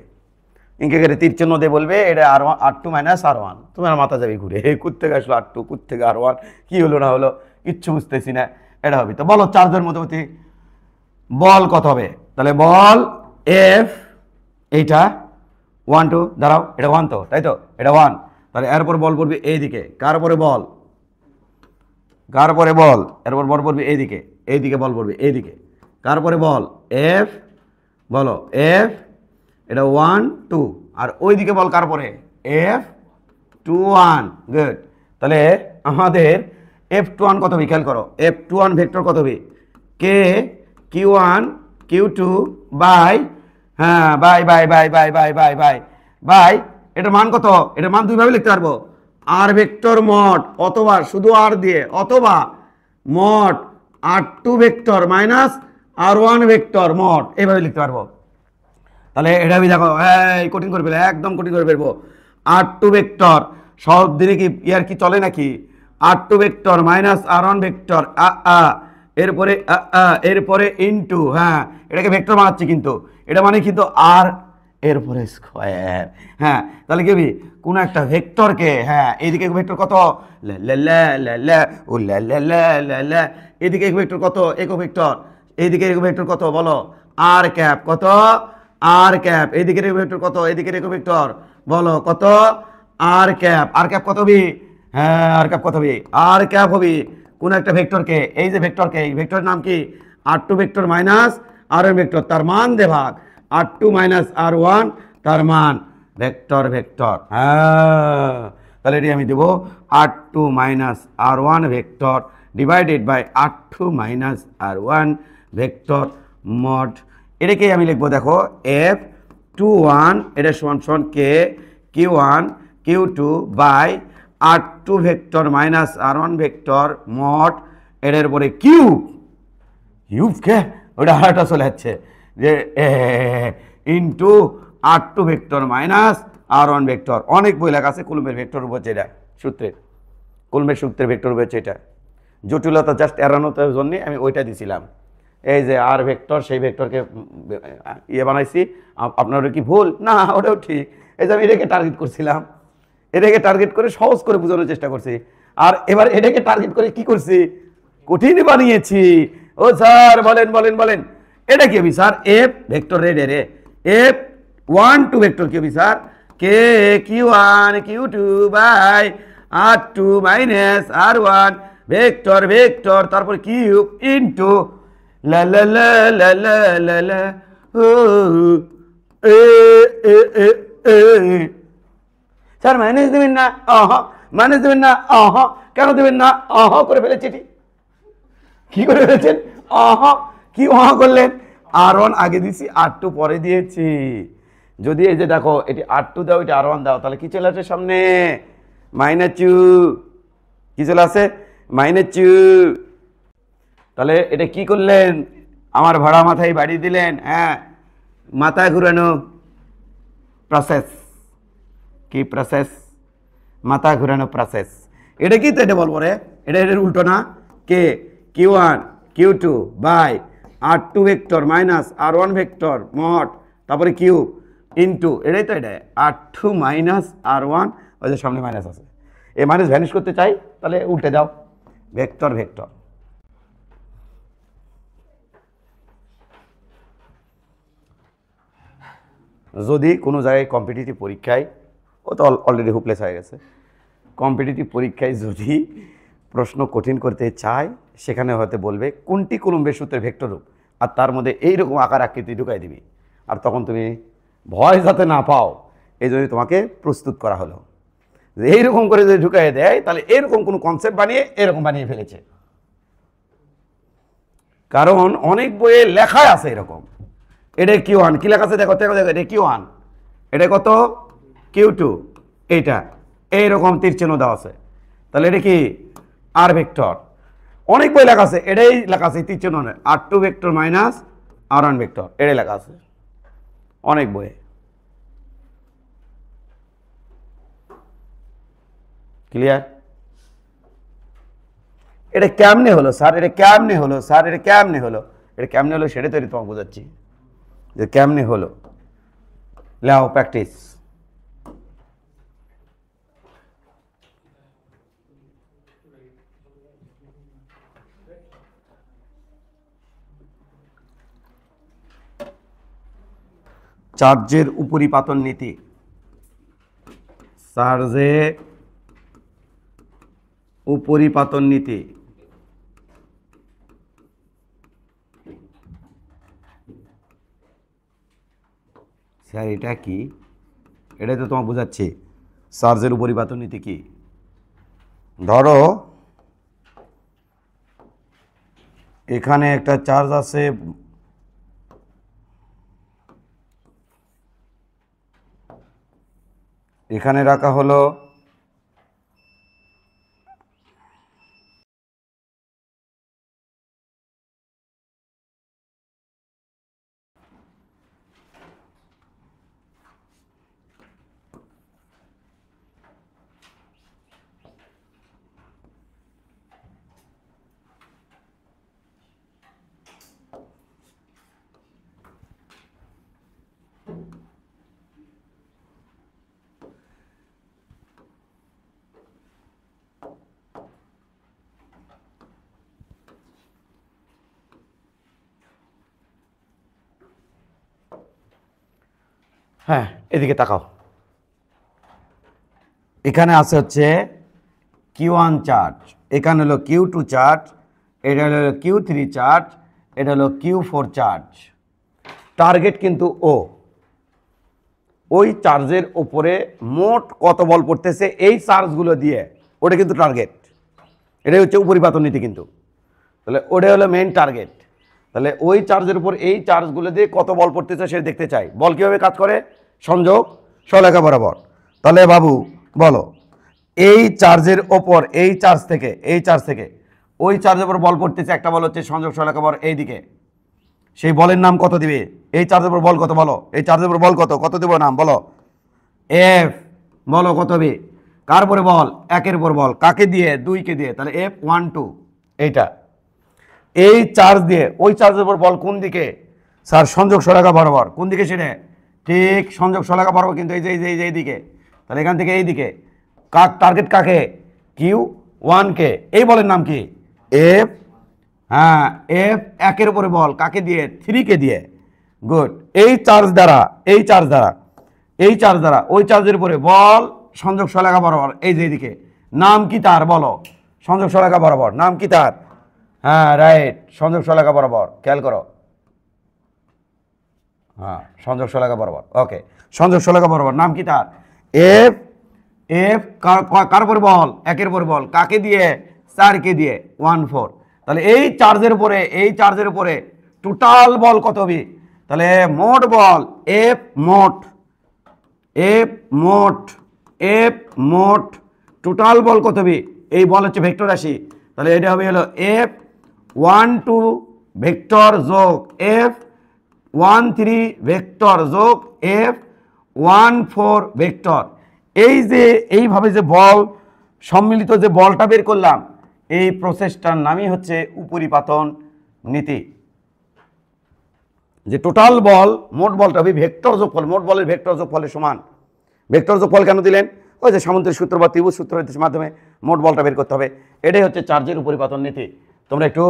ইনকে কেটে তীর চিহ্ন দিয়ে বলবে এটা R2 মাইনাস R1। তোমার মাথা যাবে ঘুরে, কুত থেকে আসলো R2, কুত থেকে R1, কি হলো না হলো কিচ্ছু বুঝতেছি না। এটা হবে। তো বলো চার্জের মধ্যবর্তী বল কত হবে? তাহলে বল F, এইটা 1 2, দাঁড়াও এটা 1 তো, তাই তো, এটা 1। তাহলে এরপর বল পড়বে এইদিকে, কার পরে বল, কার পরে বল, এরপর বল পড়বে এইদিকে, এইদিকে বল পড়বে এইদিকে, কার পরে বল? F, বলো F, এটা 1 2, আর ওইদিকে বল কার পরে? F21। গুড। তাহলে আমাদের F21 কত হবে? খেয়াল করো, F21 ভেক্টর কত হবে? কে Q1 Q2 বাই, হ্যাঁ bye bye bye bye bye bye bye bye, এটার মান কত? এটার মান দুইভাবে লিখতে পারবো, আর ভেক্টর মড অথবা শুধু আর দিয়ে, অথবা mod R2 vector minus R1 vector mod, এইভাবে লিখতে পারবো। তাহলে এটা আমি দেখো এই কঠিন করে ফেলে, একদম কঠিন করে ফেলবো। R2 ভেক্টর সব দিনে কি ইয়ার কি চলে নাকি? R2 vector minus R1 vector এরপরে এরপরে ইনটু, হ্যাঁ এটাকে ভেক্টর বানাচ্ছি কিন্তু এটা মানে কিন্তু আর এরপরে স্কোয়ার। হ্যাঁ তাহলে কি হবে, কোনো একটা ভেক্টরকে, হ্যাঁ এইদিকে ভেক্টর কত, লে লে লে লে লে ও লে লে লে লে লে, এদিকে ভেক্টর কত, একক ভেক্টর, এইদিকে একক ভেক্টর কত বলো, আর ক্যাপ কত, আর ক্যাপ, এইদিকে ভেক্টর কত, এইদিকে একক ভেক্টর বলো কত, আর ক্যাপ, আর ক্যাপ কত হবে, হ্যাঁ আর ক্যাপ কত হবে, আর ক্যাপ হবে কোন একটা ভেক্টরকে, এই যে ভেক্টরকে, এই ভেক্টরের নাম কি, R2 vector minus R1 vector, তার মান দে ভাগ R2 মাইনাস R1, তার মান ভেক্টর ভেক্টর, হ্যাঁ তাহলে এটি আমি দেবো R2 minus R1 vector divided by R2 minus R1 vector mod, এটাকেই আমি লিখবো দেখো F21 এটা সমান সমান k Q1 Q2 by R2 vector minus R1 vector mod এর উপরে কিউব, কিউবকে ওটা আরেকটা চলে যাচ্ছে যে into R2 vector minus R1 vector, অনেক বই লেখা আছে কুলম্বের ভেক্টর উপর, যেটা সূত্রের কুলম্বের সূত্রের ভেক্টর উপর, যেটা জটিলতা জাস্ট এড়ানোর জন্য আমি ওইটা দিছিলাম, এই যে আর ভেক্টর সেই ভেক্টরকে ইয়ে বানাইছি, আপনার কি ভুল না, ওটাও ঠিক, এই যে আমি এটাকে টার্গেট করছিলাম, এটাকে টার্গেট করে সহজ করে বোঝানোর চেষ্টা করছি, আর এবার এটাকে টার্গেট করে কি করছি, কঠিন বানিয়েছি। ও স্যার বলেন বলেন বলেন, এটা কি হবে স্যার, এফ ভেক্টর রে রে F12 ভেক্টর কি হবে sir, K Q1 Q2 by R2 minus R1 vector vector তারপর কিউব ইনটু লা লা লা লা লা লা লা ও এ এ এ এ, স্যার মাইনাস দেবেন না, মাইনাস দেবেন না, কেন দেবেন না, করে ফেলেছি, কি করে ফেলেছেন, কি করলেন, R1 আগে দিয়েছি R2 পরে দিয়েছি, যদি এই যে দেখো এটি R2 দাও এটি R1 দাও তাহলে কি চলে আসে সামনে, মাইনাস টু, কি চলে আসে মাইনাস টু, তাহলে এটা কি করলেন, আমার ভাড়া মাথায় বাড়ি দিলেন, হ্যাঁ মাথা ঘুরানো প্রসেস, কি প্রসেস, মাথা ঘুরানো প্রসেস, এটা কি তো এটা বলবো রে, এটা এর উল্টো না, k Q1 Q2 by R2 vector minus R1 vector mod তারপরে কিউ ইনটু, এটাই তো এটা R2 মাইনাস R1, ওই যে সামনে মাইনাস আছে, এই মাইনাস ভ্যানিশ করতে চাই তাহলে উল্টে দাও, ভেক্টর ভেক্টর। যদি কোনো জায়গায় কম্পিটিটিভ পরীক্ষায়, ও তো অলরেডি হোপলেস হয়ে গেছে, কম্পিটিটিভ পরীক্ষায় যদি প্রশ্ন কঠিন করতে চায় সেখানে হয়তো বলবে কোনটি কুলম্বের সূত্রের ভেক্টর রূপ, আর তার মধ্যে এইরকম আকার আকৃতি ঢুকাই দিবি, আর তখন তুমি ভয় যাতে না পাও এই জন্য তোমাকে প্রস্তুত করা হলো, যে এইরকম করে যদি ঢুকাই দেয় তাহলে এরকম কোনো কনসেপ্ট বানিয়ে এরকম বানিয়ে ফেলেছে, কারণ অনেক বইয়ে লেখায় আছে এরকম, এটা Q1 কি লেখা আছে দেখো দেখো দেখো, এটা Q1 এটা কত Q2, এইটা এইরকম তীর চিহ্ন দেওয়া আছে, তাহলে এটা কি আর ভেক্টর, অনেক বই লেখা আছে এটাই লেখা আছে তীর চিহ্ন R2 vector minus R1 vector, এটাই লেখা আছে অনেক বইয়ে, ক্লিয়ার, এটা কেমনে হলো স্যার, এটা কেমনে হলো স্যার, এটা কেমনে হলো, এটা কেমনে হলো সেটা তৈরি তোমাকে বোঝাচ্ছি যে কেমনে হলো, লাও প্র্যাকটিস, চার্জের উপরিপাতন নীতি, চার্জে উপরিপাতন নীতি, স্যার এটা কি, এটাই তো তোমাকে বোঝাচ্ছি চার্জের উপরিপাতন নীতি কি, ধরো এখানে একটা চার্জ আছে, এখানে রাখা হলো হ্যাঁ, এদিকে তাকাও। এখানে আছে হচ্ছে Q1 চার্জ, এখানে হলো Q2 চার্জ, এটা হলো Q3 চার্জ, এটা হলো Q4 চার্জ। টার্গেট কিন্তু ওই চার্জের ওপরে মোট কত বল পড়তেছে এই চার্জগুলো দিয়ে, ওটা কিন্তু টার্গেট। এটাই হচ্ছে উপরিপাতন নীতি কিন্তু। তাহলে ওটা হলো মেইন টার্গেট। তাহলে ওই চার্জের উপর এই চার্জগুলো দিয়ে কত বল পড়তেছে সেটা দেখতে চাই। বল কীভাবে কাজ করে? সংযোগ সরলরেখা বরাবর। তাহলে বাবু বলো, এই চার্জের ওপর এই চার্জ থেকে ওই চার্জের উপর বল পড়তেছে, একটা বল হচ্ছে সংযোগ সরলরেখা বরাবর এই দিকে, সেই বলের নাম কত দিবে? এই চার্জের উপর বল কত বলো? এই চার্জের উপর বল কত দেবো নাম বলো? এফ। বলো কত হবে? কার উপরে বল? একের উপর বল। কাকে দিয়ে? দুইকে দিয়ে। তাহলে F1 2 এইটা। এই চার্জ দিয়ে ওই চার্জের উপর বল কোন দিকে? স্যার সংযোগ সরলরেখা বরাবর। কোন দিকে সেটা? ঠিক সংযোগ সরলরেখা বরাবর, কিন্তু এই দিকে। তাহলে এখান থেকে এই দিকে টার্গেট কাকে? Q1 কে। এই বলের নাম কি? এফ। হ্যাঁ, F1 উপরে বল কাকে দিয়ে? 3 কে দিয়ে। গুড। এই চার্জ দ্বারা ওই চার্জের উপরে বল সংযোগ সরলরেখা বরাবর এই যে দিকে, নাম কি তার? বলো। সংযোগ সরলরেখা বরাবর নাম কি তার? হ্যাঁ রাইট, সংযোগ সরলরেখা বরাবর। খেয়াল করো, হ্যাঁ সংযোগ সরলরেখা বরাবর। ওকে, সংযোগ সরলরেখা বরাবর নাম কি তার? এফ। কার উপরে বল? একের উপরে বল কাকে দিয়ে? 4 কে দিয়ে। 1 4। তাহলে এই চার্জের উপরে টোটাল বল কত হবে? তাহলে মোট বল এফ মোট টোটাল বল কত হবে? এই বল হচ্ছে ভেক্টর রাশি। তাহলে এটা হবে হলো F1 2 ভেক্টর যোগ F1 3 ভেক্টর যোগ F1 4 ভেক্টর। এই যে এইভাবে যে বল সম্মিলিত যে বলটা বের করলাম, এই প্রসেসটার নামই হচ্ছে উপরিপাতন নীতি। যে টোটাল বল, মোট বলটা হবে ভেক্টর যোগফল, মোট বলের ভেক্টর যোগফলের সমান। ভেক্টর যোগফল কেন দিলেন? ওই যে সামুদ্রিক সূত্র বা ত্রিভুজ সূত্রের মাধ্যমে মোট বলটা বের করতে হবে। এটাই হচ্ছে চার্জের উপরিপাতন নীতি। তোমরা একটু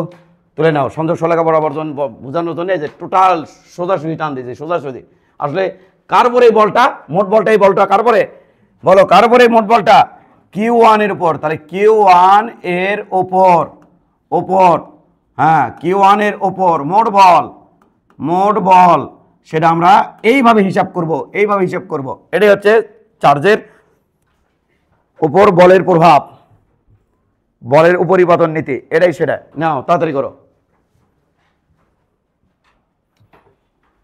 তুলে নাও। সংযোগ সরলরেখা বরাবর বোঝানোর জন্য যে টোটাল সোজাসুজি টান দিয়েছে, সোজাসুজি। আসলে কার পরে এই বলটা? মোট বলটা, এই বলটা কার পরে? বলো কার পরে মোট বলটা? Q1 এর উপর। তাহলে Q1 এর ওপর, হ্যাঁ Q1 এর ওপর মোট বল সেটা আমরা এইভাবে হিসাব করব। এটাই হচ্ছে চার্জের উপর বলের প্রভাব, বলের উপরিপাতন নীতি। এটাই সেটা। নাও তাড়াতাড়ি করো।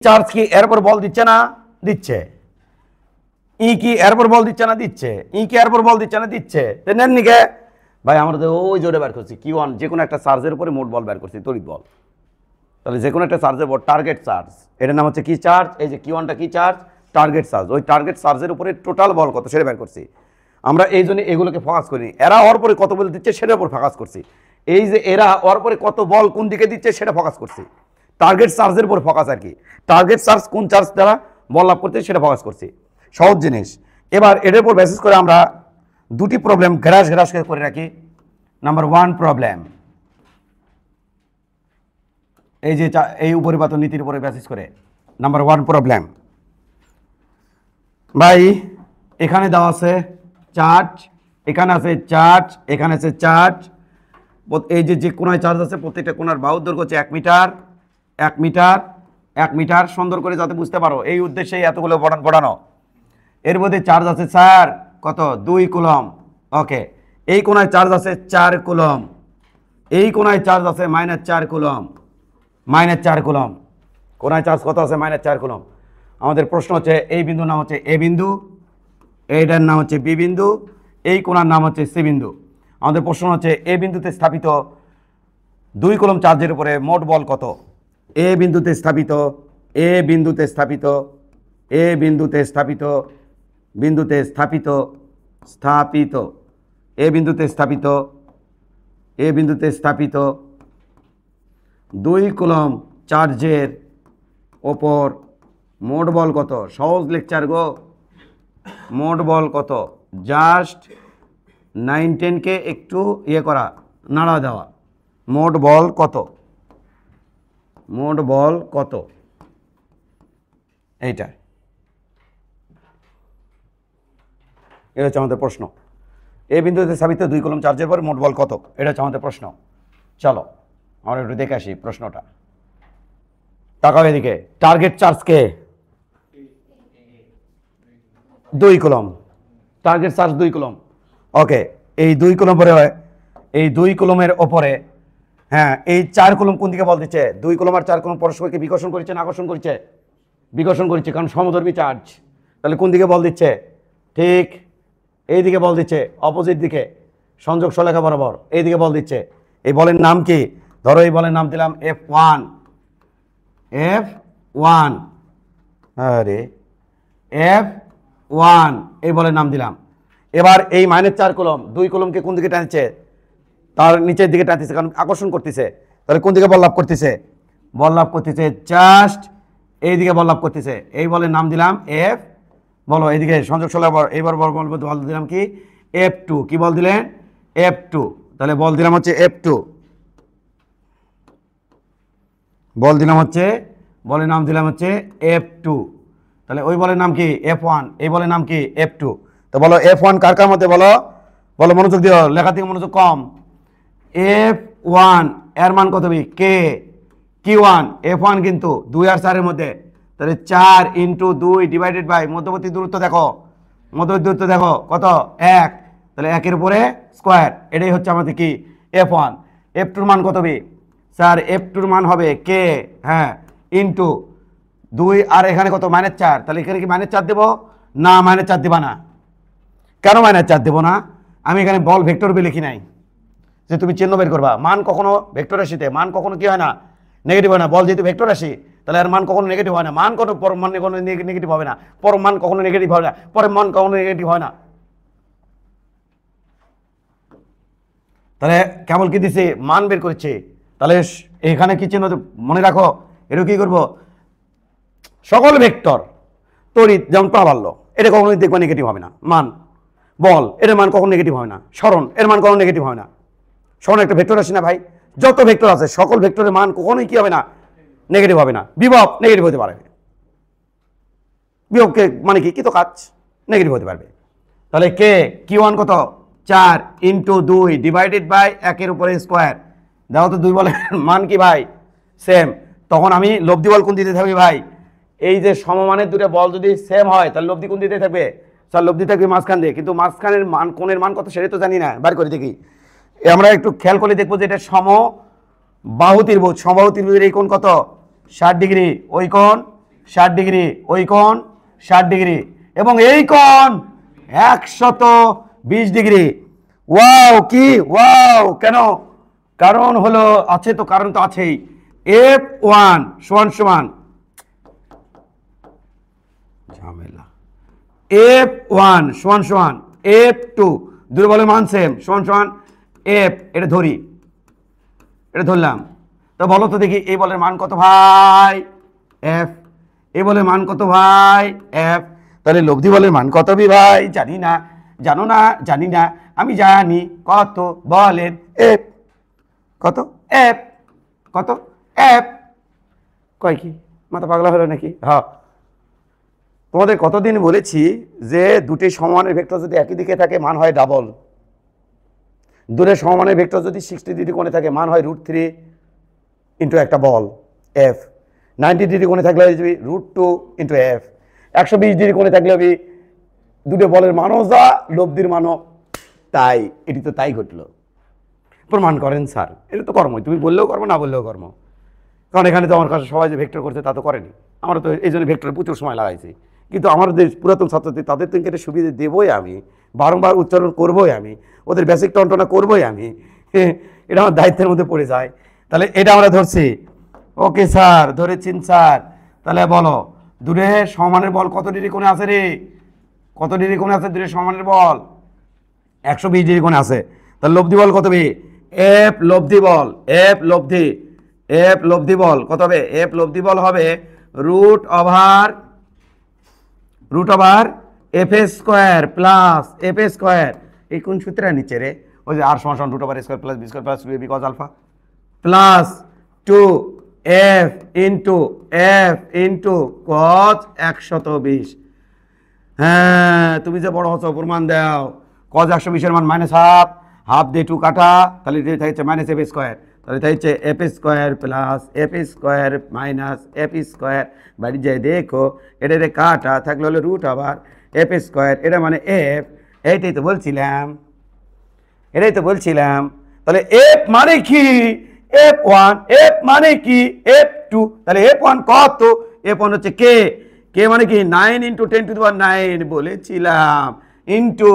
চার্জ কি এর উপর বল দিচ্ছে না? দিচ্ছে। ই কি এর উপর বল দিচ্ছে না? দিচ্ছে। ই কি এর উপর বল দিচ্ছে না? দিচ্ছে। নেন নিকে ভাই, আমরা তো ওই জোরে বের করছি Q1, যে কোনো একটা চার্জের উপরে মোট বল বের করছি, তড়িৎ বল। তাহলে যে কোনো একটা চার্জের বল টার্গেট চার্জ, এটার নাম হচ্ছে কি চার্জ? এই যে Q1টা কি চার্জ? Target charge. ওই টার্গেট চার্জের উপরে টোটাল বল কত সেটা বের করছি আমরা। এই জন্য এগুলোকে ফোকাস করিনি। এরা ওর পরে কত বল দিচ্ছে সেটার উপর ফোকাস করছি। এই যে এরা ওর পরে কত বল কোন দিকে দিচ্ছে সেটা ফোকাস করছি। টার্গেট চার্জের উপর ফোকাস আর কি। টার্গেট চার্জ কোন চার্জ দ্বারা বল লাভ করছে সেটা ফোকাস করছি। সহজ জিনিস। এবার এটার উপর বেসিস করে আমরা দুটি প্রবলেম ঘেরাস করে রাখি। নাম্বার 1 প্রবলেম, এই যে এই উপরিপাতন নীতির উপরে বেসিস করে নাম্বার 1 প্রবলেম। ভাই এখানে দেওয়া আছে চার্জ, এখানে আছে চার্জ, এখানে আছে চার্জ। এই যে কোনায় চার্জ আছে, প্রত্যেকটা কোনার বাহুর দৈর্ঘ্য হচ্ছে 1 মিটার, 1 মিটার, 1 মিটার। সুন্দর করে যাতে বুঝতে পারো, এই উদ্দেশ্যেই এতগুলো পড়ানো। এর মধ্যে চার্জ আছে স্যার কত? 2 কুলম। ওকে, এই কোনায় চার্জ আছে 4 কুলম, এই কোনায় চার্জ আছে -4 কুলম, -4 কুলম। কোনায় চার্জ কত আছে? -4 কুলম। আমাদের প্রশ্ন হচ্ছে এই বিন্দুর নাম হচ্ছে এ বিন্দু, এইটার নাম হচ্ছে বি বিন্দু, এই কোনার নাম হচ্ছে সি বিন্দু। আমাদের প্রশ্ন হচ্ছে এ বিন্দুতে স্থাপিত 2 কুলম চার্জের উপরে মোট বল কত? এ বিন্দুতে স্থাপিত এ বিন্দুতে স্থাপিত এ বিন্দুতে স্থাপিত 2 কুলম চার্জের ওপর মোট বল কত? সহজ লেকচার গো। মোট বল কত? জাস্ট 9 10কে একটু ইয়ে করা, নাড়া দেওয়া। মোট বল কত? এইটা এটা হচ্ছে আমাদের প্রশ্ন। এই বিন্দুতে স্থাপিত 2 কুলম্ব চার্জের পর মোট বল কত, এটা হচ্ছে আমাদের প্রশ্ন। চলো আমরা একটু দেখে আসি প্রশ্নটা। তাকাও এদিকে, টার্গেট চার্জ কে? 2 coulomb. Target charge 2 coulomb. Okay, এই 2 কুলম্ব পরে হয়, এই 2 কুলম্বের ওপরে, হ্যাঁ এই 4 কুলম্ব কোন দিকে বল দিচ্ছে? 2 কুলম্ব আর 4 কুলম্ব পরস্পরকে বিকর্ষণ করেছে না আকর্ষণ করেছে? বিকর্ষণ করেছে, কারণ সমধর্মী চার্জ। তাহলে কোন দিকে বল দিচ্ছে? ঠিক এই দিকে বল দিচ্ছে, অপোজিট দিকে সংযোগ সলেখা বরাবর এই দিকে বল দিচ্ছে। এই বলের নাম কি? ধরো এই বলের নাম দিলাম F1। F1, আরে F1 এই বলের নাম দিলাম। এবার এই -4 কুলম্ব 2 কুলম্বকে কোন দিকে টানছে? তার নিচের দিকে টানতেছে, কারণ আকর্ষণ করতেছে। তাহলে কোন দিকে বল লাভ করতেছে? বল লাভ করতেছে জাস্ট এই দিকে বল লাভ করতেছে। এই বলের নাম দিলাম F, বলো এইদিকে সংযোগ সলেখা, এইবার বল দিলাম কি? F2। কি বল দিলেন? F2। তাহলে বল দিলাম হচ্ছে F2, বল দিলাম হচ্ছে, বলের নাম দিলাম হচ্ছে F2। তাহলে ওই বলের নাম কি? F1। এই বলের নাম কি? F2। তো বলো F1 কার কার মধ্যে? বলো বলো, মনোযোগ দিও, লেখা থেকে মনোযোগ কম। F1 এর মান কত হবে? কে Q1। F1 কিন্তু 2 আর 4 এর মধ্যে, তাহলে 4 × 2 ডিভাইডেড বাই মধ্যবর্তী দূরত্ব দেখো, মধ্যবর্তী দূরত্ব দেখো কত? 1। তাহলে 1 এর উপরে স্কোয়ার, এটাই হচ্ছে আমাদের কি? F1। F2 মান কত হবে স্যার? F2 মান হবে কে, হ্যাঁ ইন্টু 2 আর এখানে কত? -4। তাহলে এখানে কি -4 দেবো? না, -4 দেবা না। কেন -4 দেবো না? আমি এখানে বল ভেক্টর বলে লিখি নাই যে তুমি চিহ্ন বের করবা। মান কখনো ভেক্টর রাশিতে মান কখনো কি হয় না? নেগেটিভ হয় না। বল যেহেতু ভেক্টর রাশি, তাহলে আর মান কখনো নেগেটিভ হয় না। মান কোনো পরম মান কখনো নেগেটিভ হবে না। পরম মান কখনো নেগেটিভ হয় না। পরম মান কখনো নেগেটিভ হয় না। তাহলে কেবল কি দিছে? মান বের করেছে। তাহলে এখানে কি চিহ্ন মনে রাখো, এটা কি করবো? সকল ভেক্টর তড়িৎ যেমন প্রাবল্য, এটা কখনো দেখবা নেগেটিভ হবে না। মান বল এর মান কখনো নেগেটিভ হয় না। স্মরণ এর মান কখনো নেগেটিভ হয় না। স্মরণ একটা ভেক্টর রাশি না ভাই? যত ভেক্টর আছে সকল ভেক্টরের মান কখনোই কি হবে না? নেগেটিভ হবে না। বিভব নেগেটিভ হতে পারবে। বিভবকে মানে কি? তো কাজ নেগেটিভ হতে পারবে। তাহলে কে Q1 কত? 4 × 2 ডিভাইডেড বাই 1 এর উপরে স্কোয়ার। দেখো তো 2 বলের মান কি ভাই? সেম। তখন আমি লব্ধি বল কোন দিতে থাকবে ভাই? এই যে সমমানের দুটো বল যদি সেম হয় তাহলে লব্ধি কোন দিতে থাকবে? স্যার লব্ধি থাকবে মাঝখান দিয়ে, কিন্তু মাঝখানের মান কোণের মান কত সেটা তো জানি না, বার করে দেখি। আমরা একটু খেয়াল করে দেখবো যে এটা সমবাহু ত্রিভুজ। সমবাহু ত্রিভুজের এই কোণ কত? 60 ডিগ্রি। ওই কোণ 60 ডিগ্রি। ওই কোণ 60 ডিগ্রি। এবং এই কোণ 120 ডিগ্রি। ওয়াও, কি ওয়াও! কেন? কারণ হলো আছে তো, কারণ তো আছেই। F1 সমান সমান ঝামেলা, F1 সমান সমান F2, দুই বলের মান সেম, সমান সমান F। এটা ধরি, এটা ধরলাম। তো বলো তো দেখি এই বলের মান কত ভাই? F। এই বলের মান কত ভাই? F। তাহলে লব্ধি বলের মান কত বি ভাই? জানি না। জানো না? জানি না। আমি জানি কত বলেন F। কত? F। কত? F। কয় কি মাথা পাগলা হলো নাকি? হ্যাঁ, তোমাদের কতদিন বলেছি যে দুটি সমমানের ভেক্টর যদি একই দিকে থাকে মান হয় ডাবল। দূরে সমমানের ভেক্টর যদি 60 ডিগ্রি কোণে থাকে মান হয় √3 ইন্টু একটা বল F। 90 ডিগ্রি কোণে থাকলে হবে √2 ইন্টু F। 120 ডিগ্রি কোণে থাকলে হবে দুটো বলের মানও যা, লব্ধির মানও তাই। এটি তো তাই ঘটলো। প্রমাণ করেন স্যার। এটা তো কর্মই, তুমি বললেও কর্ম, না বললেও কর্ম। কারণ এখানে তো আমার কাছে সবাই যে ভেক্টর করছে তা তো করেনি। আমরা তো এই জন্য ভেক্টরে প্রচুর সময় লাগাইছি। কিন্তু আমার যে পুরাতন ছাত্রছাত্রী তাদের তো এটা সুবিধা দেবই আমি, বারংবার উচ্চারণ করবই আমি, ওদের বেসিক টনটনা করবই আমি। এটা আমার দায়িত্বের মধ্যে পড়ে যায়। তাহলে এটা আমরা ধরছি। ওকে স্যার, ধরেছেন স্যার। তাহলে বলো দূরে সমানের বল কত ডিগ্রি কোণে আছে রে? কত ডিগ্রি কোণে আছে দূরে সমানের বল? 120 ডিগ্রি কোণে আছে। তাহলে লব্ধি বল কত হবে? F লব্ধি বল, F লব্ধি, F লব্ধি বল কত হবে? F লব্ধি বল হবে √/√/f² প্লাস f²। এই কোন সূত্রের নিচে রে? ওই যে r = √/² plus b² plus 2ab cos alpha plus 2f into f into cos 120। হ্যাঁ তুমি যে বড় হচ্ছ প্রমাণ দাও। কজ 120 মান মাইনাস হাফ, হাফ দিয়ে 2 কাটা, তাহলে এটা হচ্ছে মাইনাস এফ স্কোয়ার, তাহলে এটা হচ্ছে F square plus F square minus F square. বাড়ি যাই দেখো এটা কাটা থাকলে হলো রুট আবার এফ স্কোয়ার, এটা মানে এফ। এইটাই তো বলছিলাম, এটাই তো বলছিলাম। তাহলে এফ মানে কি, F1, এফ মানে কি F2, তাহলে F1 কত, F1 হচ্ছে কে, কে মানে কি 9 × 10⁹ বলেছিলাম, ইন্টু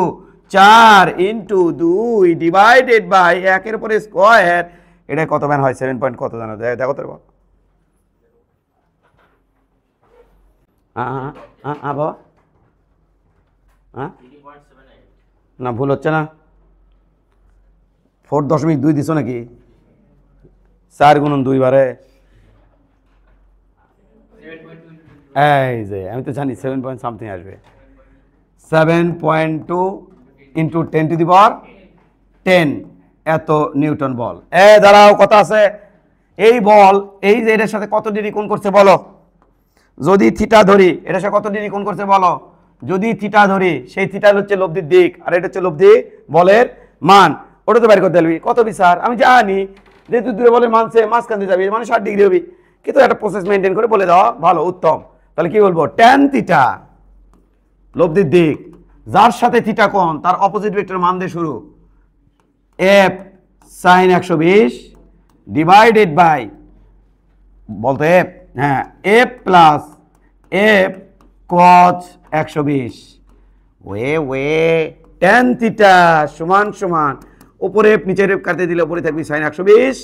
4 ইন্টু 2 ডিভাইডেড বাই 1 উপরে স্কোয়ার। এটা কত মান হয়, 7 পয়েন্ট কত জানো দেখো তো। বাবা না ভুল হচ্ছে না, 4.2 দিছো নাকি, 4 × 2 বারে, এই যে আমি তো জানি 7 পয়েন্ট সামথিং আসবে, 7.2 × 10⁻10 এত নিউটন বল। দাঁড়াও কথা আছে, এই বল এই যে এটার সাথে কত ডিগ্রি কোণ করছে বলো, যদি থিটা ধরি এটার সাথে কত ডিগ্রি কোণ করছে বলো, যদি থিটা ধরি সেই থিটা হচ্ছে লব্ধির দিক আর এটা হচ্ছে লব্ধি বলের মান, ওটা তো বের করতে পারবি কত বিচার আমি জানি, যেহেতু দূরে বলের মানছে মাঝখান দিয়ে যাবি মানে 60 ডিগ্রি হবি, কিন্তু একটা প্রসেস মেনটেন করে বলে দেওয়া ভালো উত্তম। তাহলে কি বলবো, ট্যান থিটা লব্ধির দিক যার সাথে থিটা কোণ তার অপোজিট ভেক্টর মান দিয়ে শুরু, এফ সাইন 120 ডিভাইডেড বাই বলতো এফ, হ্যাঁ এফ প্লাস এফ কজ 120 ওয়ে ট্যান থিটা সমান সমান উপরে এফ নিচে এফ কাটতে দিলে উপরে থাকবি সাইন 120,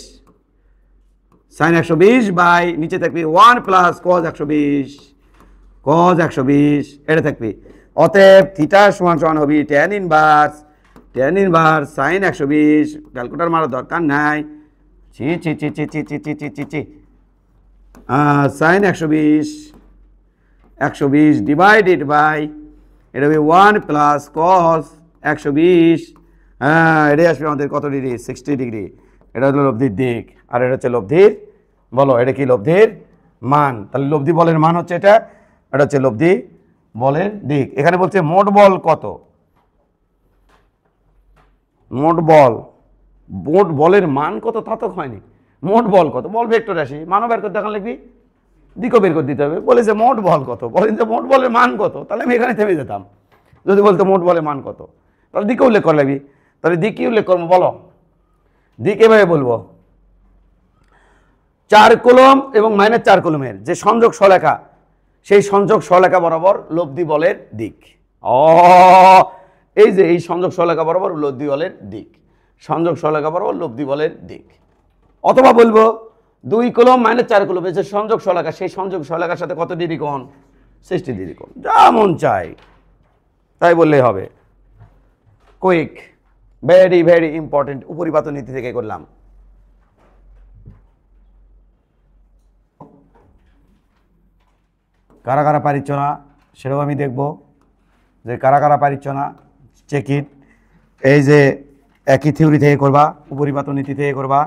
সাইন 120 বাই নিচে থাকবি 1 প্লাস কজ 120, কজ 120 এটা থাকবি। অতএব থিটা সমান সমান হবি ট্যান ইনভার্স সাইন 120, ক্যালকুলেটর মারার দরকার নাই, চি চি চি চি চি চি চি চি চি চি সাইন 120 ডিভাইডেড বাই এটা হবে 1 প্লাস কস 120, হ্যাঁ এটাই আসবে আমাদের কত ডিগ্রি, 60 ডিগ্রি। এটা হলো লব্ধির দিক আর এটা হচ্ছে লব্ধির, বলো এটা কি লব্ধির মান, তাহলে লব্ধি বলের মান হচ্ছে এটা, এটা হচ্ছে লব্ধি বলের দিক। এখানে বলছে মোট বল কত, মোট বলের মান কত তা তো হয়নি, মোট বল কত, বল ভেক্টর রাশি মানও বের করতে এখন লিখবি, দিকও বের করে দিতে হবে, বলেছে মোট বল কত, বলেন যে মোট বলের মান কত, তাহলে আমি এখানে থেমে যেতাম, যদি বলতো মোট বলের মান কত তাহলে দিকে উল্লেখ করে লাগবি, তাহলে দিক কি উল্লেখ করবো বলো, দিক এভাবে বলবো 4 কুলম এবং -4 কুলমের যে সংযোগ সলেখা, সেই সংযোগ সলেখা বরাবর লব্ধি বলের দিক, এই যে এই সংযোগ সলেখা বরাবর লব্ধি বলের দিক, সংযোগ সলেখা বরাবর লব্ধি বলের দিক। অথবা বলবো 2 কুলম -4 কুলম যে সংযোগ সলেখা, সেই সংযোগ সলেখার সাথে কত ডিগ্রি কোণ, 60 ডিগ্রি কোণ, যা মন চাই তাই বললেই হবে। কুইক, ভেরি ভেরি ইম্পর্টেন্ট, উপরিপাত নীতি থেকে করলাম। কারা কারা পারিচ্ছ না সেটাও আমি দেখব, যে কারা কারা পারিচ্ছ না চেক ইট। এই যে একই থিওরি থেকে করবা, উপরিপাত নীতি থেকে করবা,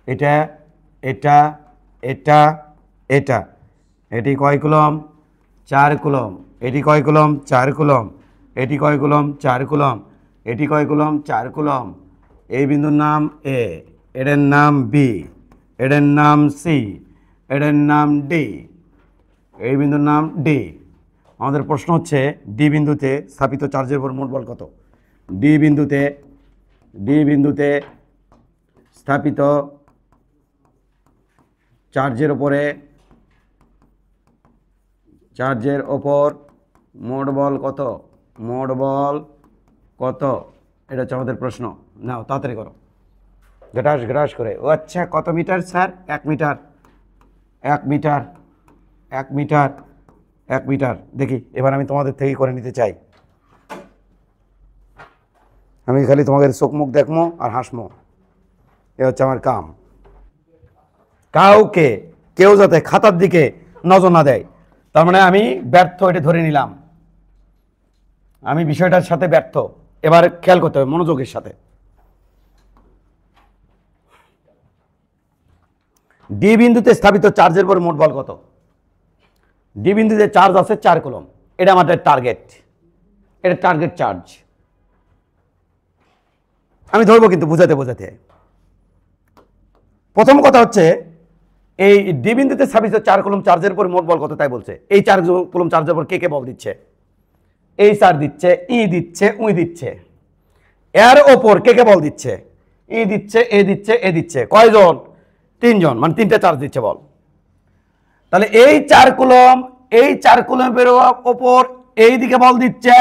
এটা এটা এটা এটা, এটি কয় কুলম, 4 কুলম, এটি কয় কুলম, 4 কুলম, এটি কয় কুলম, 4 কুলম, এটি কয় কুলম, 4 কুলম। এই বিন্দুর নাম এ, এটার নাম বি, এটার নাম সি, এটার নাম ডি, এই বিন্দুর নাম ডি। আমাদের প্রশ্ন হচ্ছে ডি বিন্দুতে স্থাপিত চার্জের উপর মোট বল কত, ডি বিন্দুতে স্থাপিত চার্জের ওপর মোট বল কত, মোট বল কত, এটা হচ্ছে আমাদের প্রশ্ন। নাও তাড়াতাড়ি করো, ঘটাস করে। ও আচ্ছা কত metre sir, 1 metre, 1 metre, 1 metre, 1 metre. দেখি এবার আমি তোমাদের থেকেই করে নিতে চাই, আমি খালি তোমাদের চোখ মুখ দেখমো আর হাসমো, এ হচ্ছে আমার কাম। কেউ যাতে খাতার দিকে নজর না দেয়, তার মানে আমি ব্যর্থ, এটা ধরে নিলাম, আমি বিষয়টার সাথে ব্যর্থ। এবার খেয়াল করতে হবে মনোযোগের সাথে। ডি বিন্দুতে স্থাপিত চার্জের পর মোট বল কত, ডি বিন্দুতে চার্জ আছে 4 কুলম, এটা আমাদের টার্গেট, এটা টার্গেট চার্জ। আমি ধরবো কিন্তু বুঝাতে বোঝাতে। প্রথম কথা হচ্ছে এই ডি বিন্দুতে স্থাপিত 4 কুলম্ব চার্জের উপর মোট বল কত তাই বলছে। এই 4 কুলম্ব চার্জের উপর কে কে বল দিচ্ছে? এই চার দিচ্ছে, ই দিচ্ছে, উই দিচ্ছে। এর ওপর কে কে বল দিচ্ছে? ই দিচ্ছে, এ দিচ্ছে, এ দিচ্ছে। কয়জন? 3 জন, মানে 3টে চার্জ দিচ্ছে বল। তাহলে এই 4 কুলম্ব, এই 4 কুলম্বের ওপর এই দিকে বল দিচ্ছে।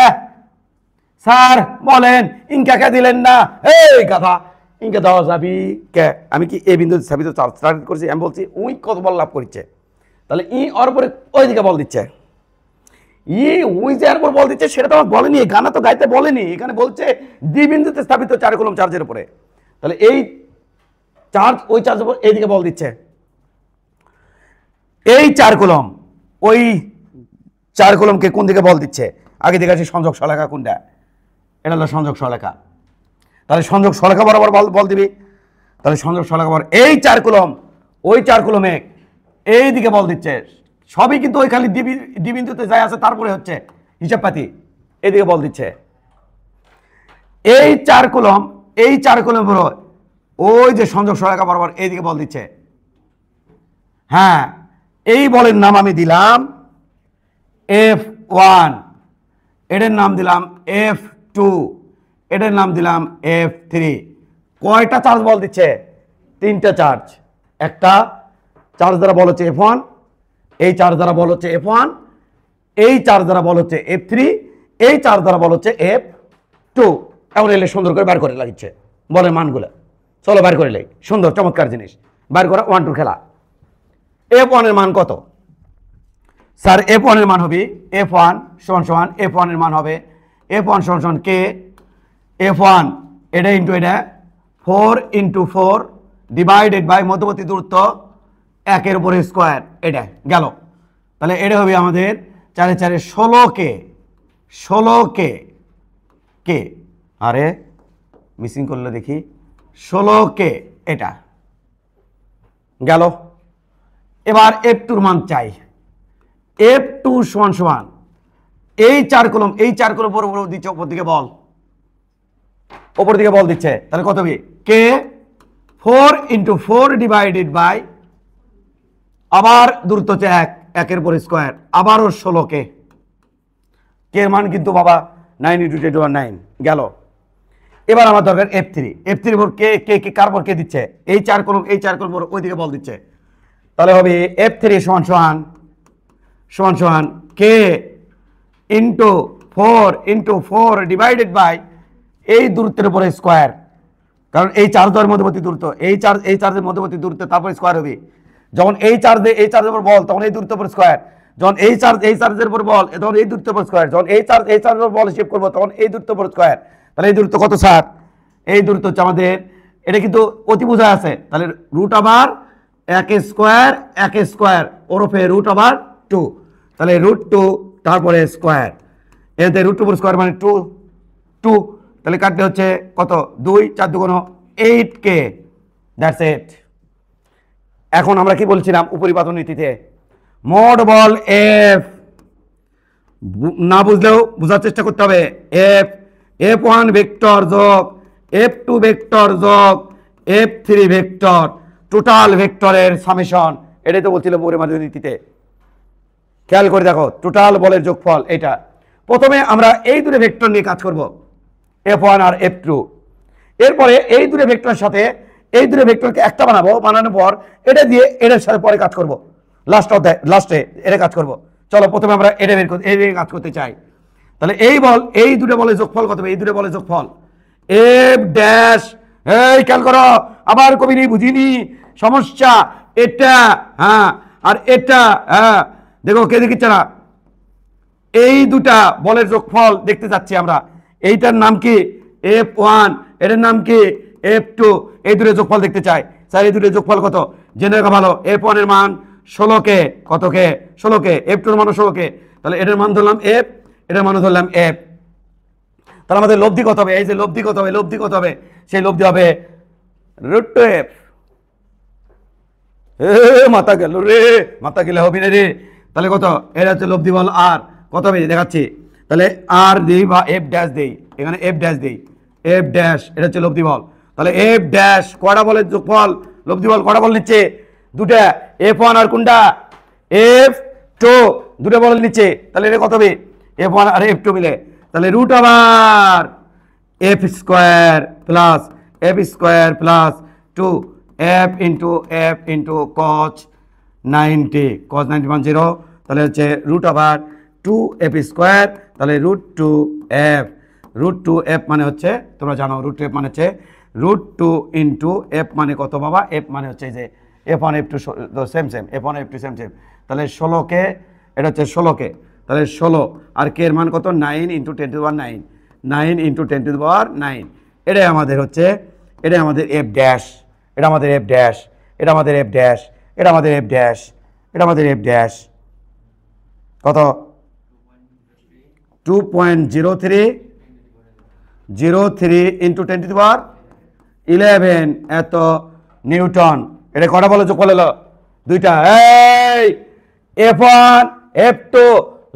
স্যার বলেন ইনকাকে দিলেন না? এই কথা, ইনকা দেওয়া যাবি কে? আমি কি এই বিন্দু স্থাপিত চার্জ টার্গেট করছি? আমি বলছি উই কত বল লাভ করছে। তাহলে ই ওর উপরে ওই দিকে বল দিচ্ছে। উই যে উপর বল দিচ্ছে সেটা তো আমার বলেনি, গানা তো গাইতে বলেনি, এখানে বলছে ডি বিন্দুতে স্থাপিত 4 কুলম্ব চার্জের উপরে। তাহলে এই চার্জ ওই চার্জের উপর এইদিকে বল দিচ্ছে। এই 4 কুলম্ব ওই 4 কুলম্বকে কোন দিকে বল দিচ্ছে? আগে দেখে আসি সংযোগ সলেখা কোনটা। এটা হলো সংযোগ সলেখা। তাহলে সংযোগ সলেখা বরাবর বল দিবি। তাহলে সংযোগ সলেখা বরাবর এই 4 কুলম্ব ওই 4 কুলম্বে এই দিকে বল দিচ্ছে। সবই কিন্তু ওই খালি ডি বিন্দুতে যায় আছে, তারপরে হচ্ছে হিসাব পাতি এইদিকে বল দিচ্ছে। এই 4 কুলম্ব, এই 4 কুলম্ব ওই যে সংযোগ সলেখা বরাবর এইদিকে বল দিচ্ছে। হ্যাঁ, এই বলের নাম আমি দিলাম F1, এটার নাম দিলাম F2, এটার নাম দিলাম F3। কয়টা চার্জ বল দিচ্ছে? 3টা চার্জ। একটা চার্জ দ্বারা বল হচ্ছে F1, এই চার্জ দ্বারা বল হচ্ছে F1, এই চার্জ দ্বারা বল হচ্ছে F3, এই চার্জ দ্বারা বল হচ্ছে F2। এখন এলে সুন্দর করে বার করে লাগিচ্ছে বলের মানগুলো। চলো বার করে লাই, সুন্দর চমৎকার জিনিস বার করা। 1 2 খেলা। F1 এর মান কত? স্যার F1 এর মান হবে F1 সমান সমান, F1 এর মান হবে F1 সমান সমান কে? F1 এটা ইন্টু এটা 4 × 4 ডিভাইডেড বাই মধ্যবর্তী দূরত্ব 1 এর উপরে স্কোয়ার। এটা গেল। তাহলে এটা হবে আমাদের 4 4 16 কে, 16 কে কে। আরে মিসিং করলে দেখি, 16 কে এটা গেল। এবার F2 মান চাই। F2 সমান সমান এই 4 কুলম্ব, এই 4 কুলম্ব উপর দিচ্ছে, উপর দিকে বল, উপর দিকে বল দিচ্ছে। তাহলে কত হবে? কে 4 × 4 ডিভাইডেড বাই, আবার দূরত্ব হচ্ছে 1, 1 এর উপর স্কোয়ার, আবারও 16 কে। কে মান কিন্তু বাবা 9 × 10 = 9 গেল। এবার আমার দরকার F3। F3 উপর কে কে কে কার উপর কে দিচ্ছে? এই 4 কুলম্ব, এই 4 কুলম্ব ওইদিকে বল দিচ্ছে। তাহলে হবে F3 সমান সমান সমান সমান কে ইন্টু 4 × 4 ডিভাইডেড বাই এই দূরত্বের উপরে স্কোয়ার। কারণ এই চার্জের মধ্যবর্তী দূরত্ব, এই চার্জের মধ্যবর্তী দূরত্ব, তারপরে স্কোয়ার হবে। যখন এই চার্জের উপর বল তখন এই দূরত্বের উপর স্কোয়ার। যখন এই চার্জের উপর বল তখন এই দূরত্বের উপর স্কোয়ার। যখন এই চার্জের উপর বল হিসেব করবো তখন এই দূরত্বের উপর স্কোয়ার। তাহলে এই দূরত্ব কত স্যার? এই দূরত্ব হচ্ছে আমাদের, এটা কিন্তু অতি বোঝা আছে। তাহলে √1² ওরফে √2। তাহলে √2 তারপরে স্কোয়ার, এতে √2 উপর স্কোয়ার মানে 2। তাহলে কাটতে হচ্ছে কত? 2 4 2 8 কে। That's it. এখন আমরা কি বলছিলাম উপরিপাতন নীতিতে? মোট বল F, না বুঝলেও বোঝার চেষ্টা করতে হবে। F1 ভেক্টর যোগ F2 ভেক্টর যোগ F3 ভেক্টর, টোটাল ভেক্টরের সামেশন। এটাই তো বলছিল উপরিপাতন নীতিতে। খেয়াল করে দেখো, টোটাল বলের যোগফল এটা। প্রথমে আমরা এই দুটো ভেক্টর নিয়ে কাজ করব, F1 আর F2। এরপরে এই দুটো ভেক্টরের সাথে এই দুটো ভেক্টরকে একটা বানাবো, বানানোর পর এটা দিয়ে এটার সাথে পরে কাজ করব, লাস্টে এটা কাজ করব। চলো প্রথমে আমরা এটা বের করতে, এই কাজ করতে চাই। তাহলে এই বল, এই দুটো বলের যোগফল কত হবে? এই দুটো বলের যোগফল F ড্যাশ, এই খেয়াল করো, আবার কবিনি বুঝিনি সমস্যা। এটা হ্যাঁ, আর এটা হ্যাঁ, দেখো কে দেখিচ্ছে না? এই দুটা বলের যোগফল দেখতে যাচ্ছি আমরা। এইটার নাম কি F1, এটার নাম কি F2। এই দুটো যোগফল দেখতে চাই। স্যার এই দুটো যোগফল কত জেনে রাখা ভালো। F1 এর মান 16 কে, কত কে? 16 কে। F2 এর মান 16 কে। তাহলে এটার মান ধরলাম F, এটার মান ধরলাম F। তাহলে আমাদের লব্ধি কত হবে? এই যে লব্ধি কত হবে, লব্ধি কত হবে? সেই লব্ধি হবে √2F। মাথা গেল রে, মাথা গেলে হবে না রে। তাহলে কত? এটা হচ্ছে লব্ধি বল আর কত হবে দেখাচ্ছি। তাহলে আর দিই বা এফ ড্যাশ দেই, এখানে এফ ড্যাশ দেই, এফ ড্যাশ এটা হচ্ছে লব্ধি বল। তাহলে এফ ড্যাশ কয়টা বলের যোগফল, লব্ধি বল কয়টা বল নিচ্ছে, দুটা, এফ ওয়ান আর কোনটা এফ টু, দুটো বল নিচ্ছে। তাহলে এটা কত হবে এফ ওয়ান আর এফ টু মিলে, তাহলে রুট আবার F square plus F square plus two F into cos 90, cos 90 তাহলে হচ্ছে রুট আবার টু এফ স্কোয়ার, তাহলে রুট টু এফ মানে হচ্ছে তোমরা জানো রুট টু এফ মানে হচ্ছে রুট টু ইন্টু এফ মানে কত বাবা, এফ মানে হচ্ছে যে F one F to same F one F to same তাহলে 16কে, এটা হচ্ছে 16কে, তাহলে 16 আর কে এর মান কত 9 into 10 to the power 9, 9 into 10 to the power 9, এটাই আমাদের হচ্ছে, এটাই আমাদের এফ ড্যাশ, এটা আমাদের এফ ড্যাশ, এটা আমাদের এফ ড্যাশ, এটা আমাদের এফ ড্যাশ, এটা আমাদের এফ ড্যাশ কত 2.03 ইন্টু 10 টু দি পাওয়ার 11 এত নিউটন। এটা কটা বলে যোগ করলে দুইটা, এই এফ ওয়ান এফ টু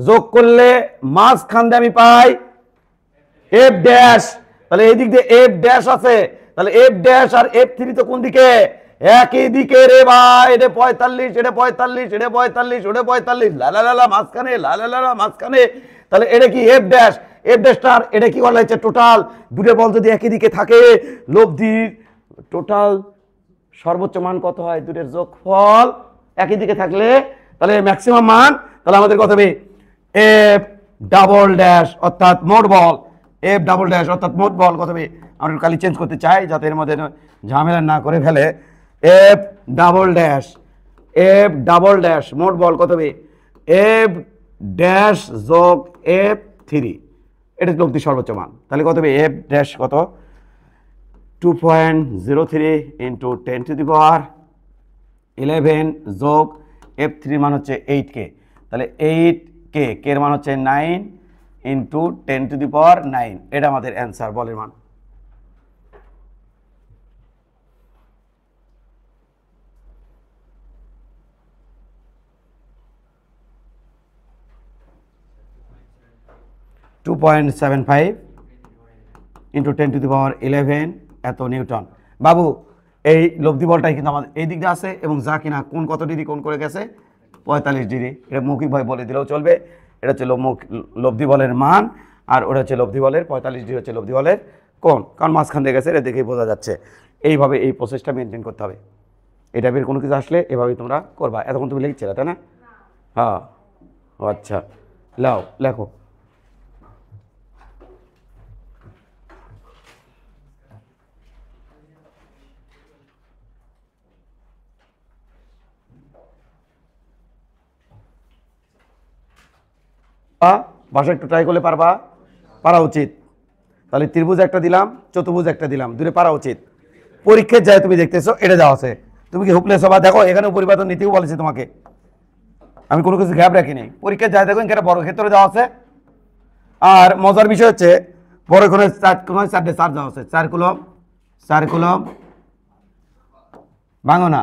যোগ করলে মাঝখান দিয়ে আমি পাই এফ ড্যাশ, তাহলে এই দিক দিয়ে এফ ড্যাশ আছে, তাহলে এফ ড্যাশ আর এফ থ্রি তো কোন দিকে, একই দিকে রে ভাই, এটা 45, এটা 45, এটা 45, ওটা 45, লালা লালা মাঝখানে, লালা লালা মাঝখানে, তাহলে এটা কি এফ ড্যাশ, এফ ড্যাশটার এটা কি বলা হচ্ছে টোটাল, দুটো বল যদি একই দিকে থাকে লব্ধির টোটাল সর্বোচ্চ মান কত হয়, দুটোর যোগফল একই দিকে থাকলে তাহলে ম্যাক্সিমাম মান, তাহলে আমাদের কত হবে এফ ডাবল ড্যাশ অর্থাৎ মোট বল, এফ ডাবল ড্যাশ অর্থাৎ মোট বল কত হবে, আমরা কালি চেঞ্জ করতে চাই যাতে এর মধ্যে ঝামেলা না করে ফেলে, এফ ডাবল ড্যাশ মোট বল কত হবে এফ ড্যাশ যোগ এফ থ্রি, এটা লব্ধি সর্বোচ্চ মান, তাহলে কত হবে এফ ড্যাশ কত 2.03 ইন্টু 10 টু দি পাওয়ার 11 যোগ এফ থ্রির মান হচ্ছে 8K, তাহলে 8K কে এর মান হচ্ছে 9 ইন্টু 10 টু দি পাওয়ার 9, এটা আমাদের অ্যান্সার বলের মান। (2.75 ইন্টু 10 টু দি পাওয়ার 11 এত নিউটন। বাবু এই লব্ধি বলটাই কিন্তু আমাদের এই দিক দিয়ে আছে এবং যা কিনা কোন কত ডিগ্রি কোন করে গেছে 45 ডিগ্রি, এটা মৌখিকভাবে বলে দিলেও চলবে, এটা হচ্ছে লব্ধি বলের মান, আর ওটা হচ্ছে লব্ধি বলের 45 ডিগ্রি হচ্ছে লব্ধি বলের কোণ, কারণ মাঝখান দিয়ে গেছে, এটা দেখেই বোঝা যাচ্ছে। এইভাবে এই প্রসেসটা মেনটেন করতে হবে, এটা বের কোনো কিছু আসলে এভাবেই তোমরা করবা। এতক্ষণ তুমি লিখছিলে তাই না? হ্যাঁ আচ্ছা লাও লেখো। ভাষা একটু ট্রাই করলে পারবা, পারা উচিত। তাহলে ত্রিভুজ একটা দিলাম, চতুর্ভুজ একটা দিলাম, দূরে পারা উচিত। পরীক্ষায় যায় তুমি দেখতেছো এটা দেওয়া আছে, তুমি কি হুপলেস হবা? দেখো এখানে পরিবর্তন নীতিও বলেছে তোমাকে, আমি কোনো কিছু গ্যাপ রাখিনি। পরীক্ষায় যায় দেখো এখানে বড় ক্ষেত্রে দেওয়া আছে, আর মজার বিষয় হচ্ছে বড় করে 4টে চার্জ দেওয়া আছে, 4 কুলম ভাঙো না,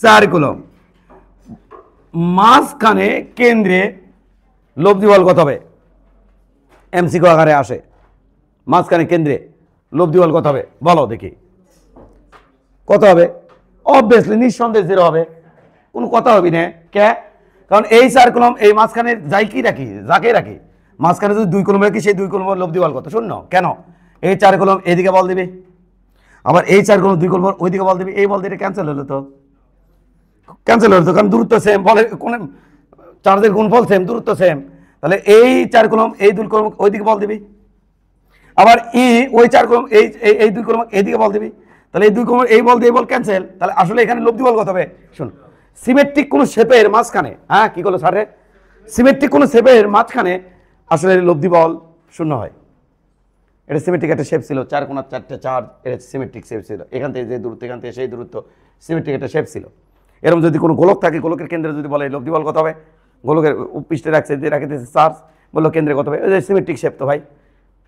4 কুলম মাঝখানে কেন্দ্রে লব্ধি বল কত হবে, এমসিকিউ আকারে আসে, মাঝখানে কেন্দ্রে লব্ধি বল কত হবে বলো দেখি, কত হবে? অবভিয়াসলি নিঃসন্দেহে 0 হবে, কোনো কথা হবে না। কে? কারণ এই 4 কুলম এই মাঝখানে যাই কি রাখি, যাকে রাখি মাঝখানে যদি 2 কুলম রাখি, সেই 2 কুলম লব্ধি বল কত? 0। কেন? এই 4 কুলম এইদিকে বল দিবে, আবার এই 4 কুলম 2 কুলম ওইদিকে বল দিবে, এই বল দিয়ে ক্যান্সেল হলো তো, কারণ দূরত্ব সেম, বলের কোন চার্জের গুণফল সেম, দূরত্ব সেম, তাহলে এই 4 কুলম এই 2 কুলম ওইদিকে বল দিবি, আবার ওই 4 কুলম এই 2 কুলম এইদিকে বল দিবি, তাহলে এই 2 কুলম এই বল দিয়ে বল ক্যান্সেল, তাহলে আসলে এখানে লব্ধি বল কত হবে? শুন, সিমেট্রিক কোন শেপের মাঝখানে, হ্যাঁ কি করলো স্যার রে, সিমেট্রিক কোন শেপের মাঝখানে আসলে লব্ধি বল 0 হয়। এটা সিমেট্রিক একটা শেপ ছিল, 4 কোণার 4টে চার্জ, এটা সিমেট্রিক শেপ ছিল, এখান থেকে যে দূরত্ব এখান থেকে সেই দূরত্ব, সিমেট্রিক একটা শেপ ছিল। এরকম যদি কোনো গোলক থাকে, গোলকের কেন্দ্রে যদি বলে লব্ধি বল কত হবে, গোলকের পৃষ্ঠে রাখছে দিয়ে রাখতেছে চার্জ, বললো কেন্দ্রে কত হবে, ওই যে সিমেট্রিক শেপ তো ভাই,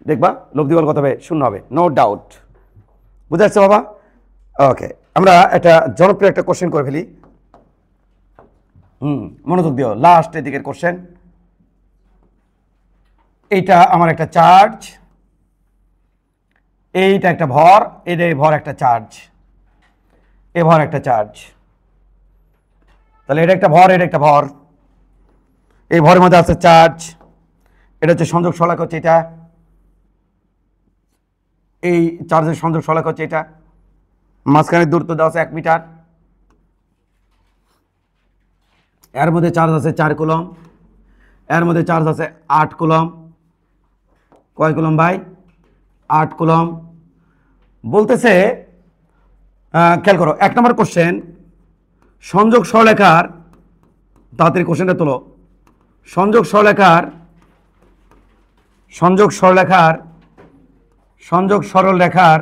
দেখবা লব্ধি বল কত হবে? 0 হবে, নো ডাউট। বুঝে যাচ্ছে বাবা? ওকে, আমরা একটা জনপ্রিয় একটা কোশ্চেন করে ফেলি। মনোযোগ দিও, লাস্ট এদিকের কোশ্চেন। এইটা আমার একটা চার্জ, এইটা একটা ভর, এটা ভর একটা চার্জ, এ ভর একটা চার্জ। তাহলে এটা একটা ভর, এটা একটা ভর, এই ভরের মধ্যে আছে চার্জ, এটা হচ্ছে সংযোগ সহায়ক হচ্ছে এটা, এই চার্জের সংযোগ সহায়ক হচ্ছে এটা, মাঝখানে দূরত্ব দেওয়া আছে 1 মিটার, এর মধ্যে চার্জ আছে 4 কুলম, এর মধ্যে চার্জ আছে 8 কুলম। কয় কুলম ভাই? 8 কুলম। বলতেছে খেয়াল করো 1 নম্বর কোশ্চেন, সংযোগ সরলরেখার, তাড়াতাড়ি কোশ্চেনটা তোলো, সংযোগ সরলরেখার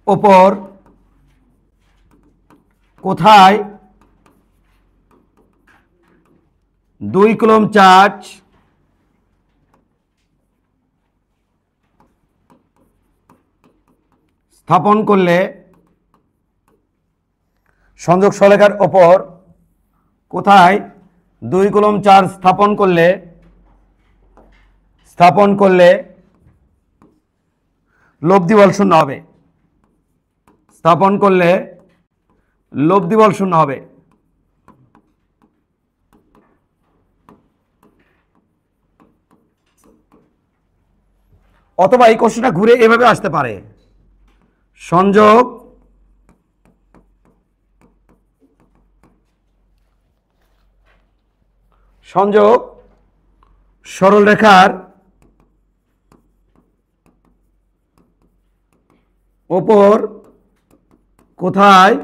ওপর কোথায় 2 কুলম চার্জ স্থাপন করলে, সংযোগ সরলরেখার ওপর কোথায় 2 কুলম চার্জ স্থাপন করলে লব্ধি বল শূন্য হবে, স্থাপন করলে লব্ধি বল শূন্য হবে। অথবা এই কোশ্চেনটা ঘুরে এভাবে আসতে পারে, সংযোগ সরলরেখার ওপর কোথায়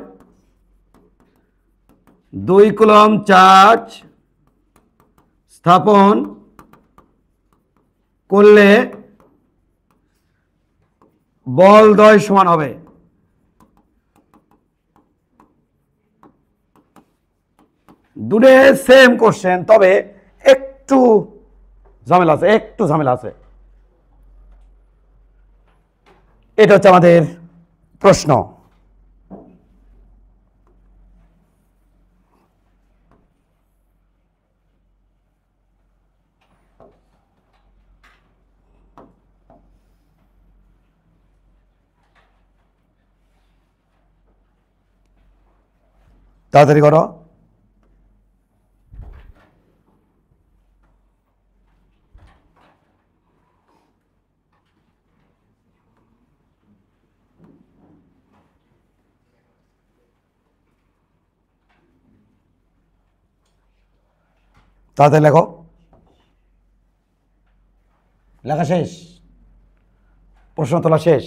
2 কুলম চার্জ স্থাপন করলে বল দ্বয় সমান হবে। দুটো সেম কোশ্চেন, তবে একটু ঝামেলা আছে, এটা হচ্ছে আমাদের প্রশ্ন। তাড়াতাড়ি করো। তাড়াতাড়ি লেখো, লেখা শেষ, প্রশ্ন তোলা শেষ।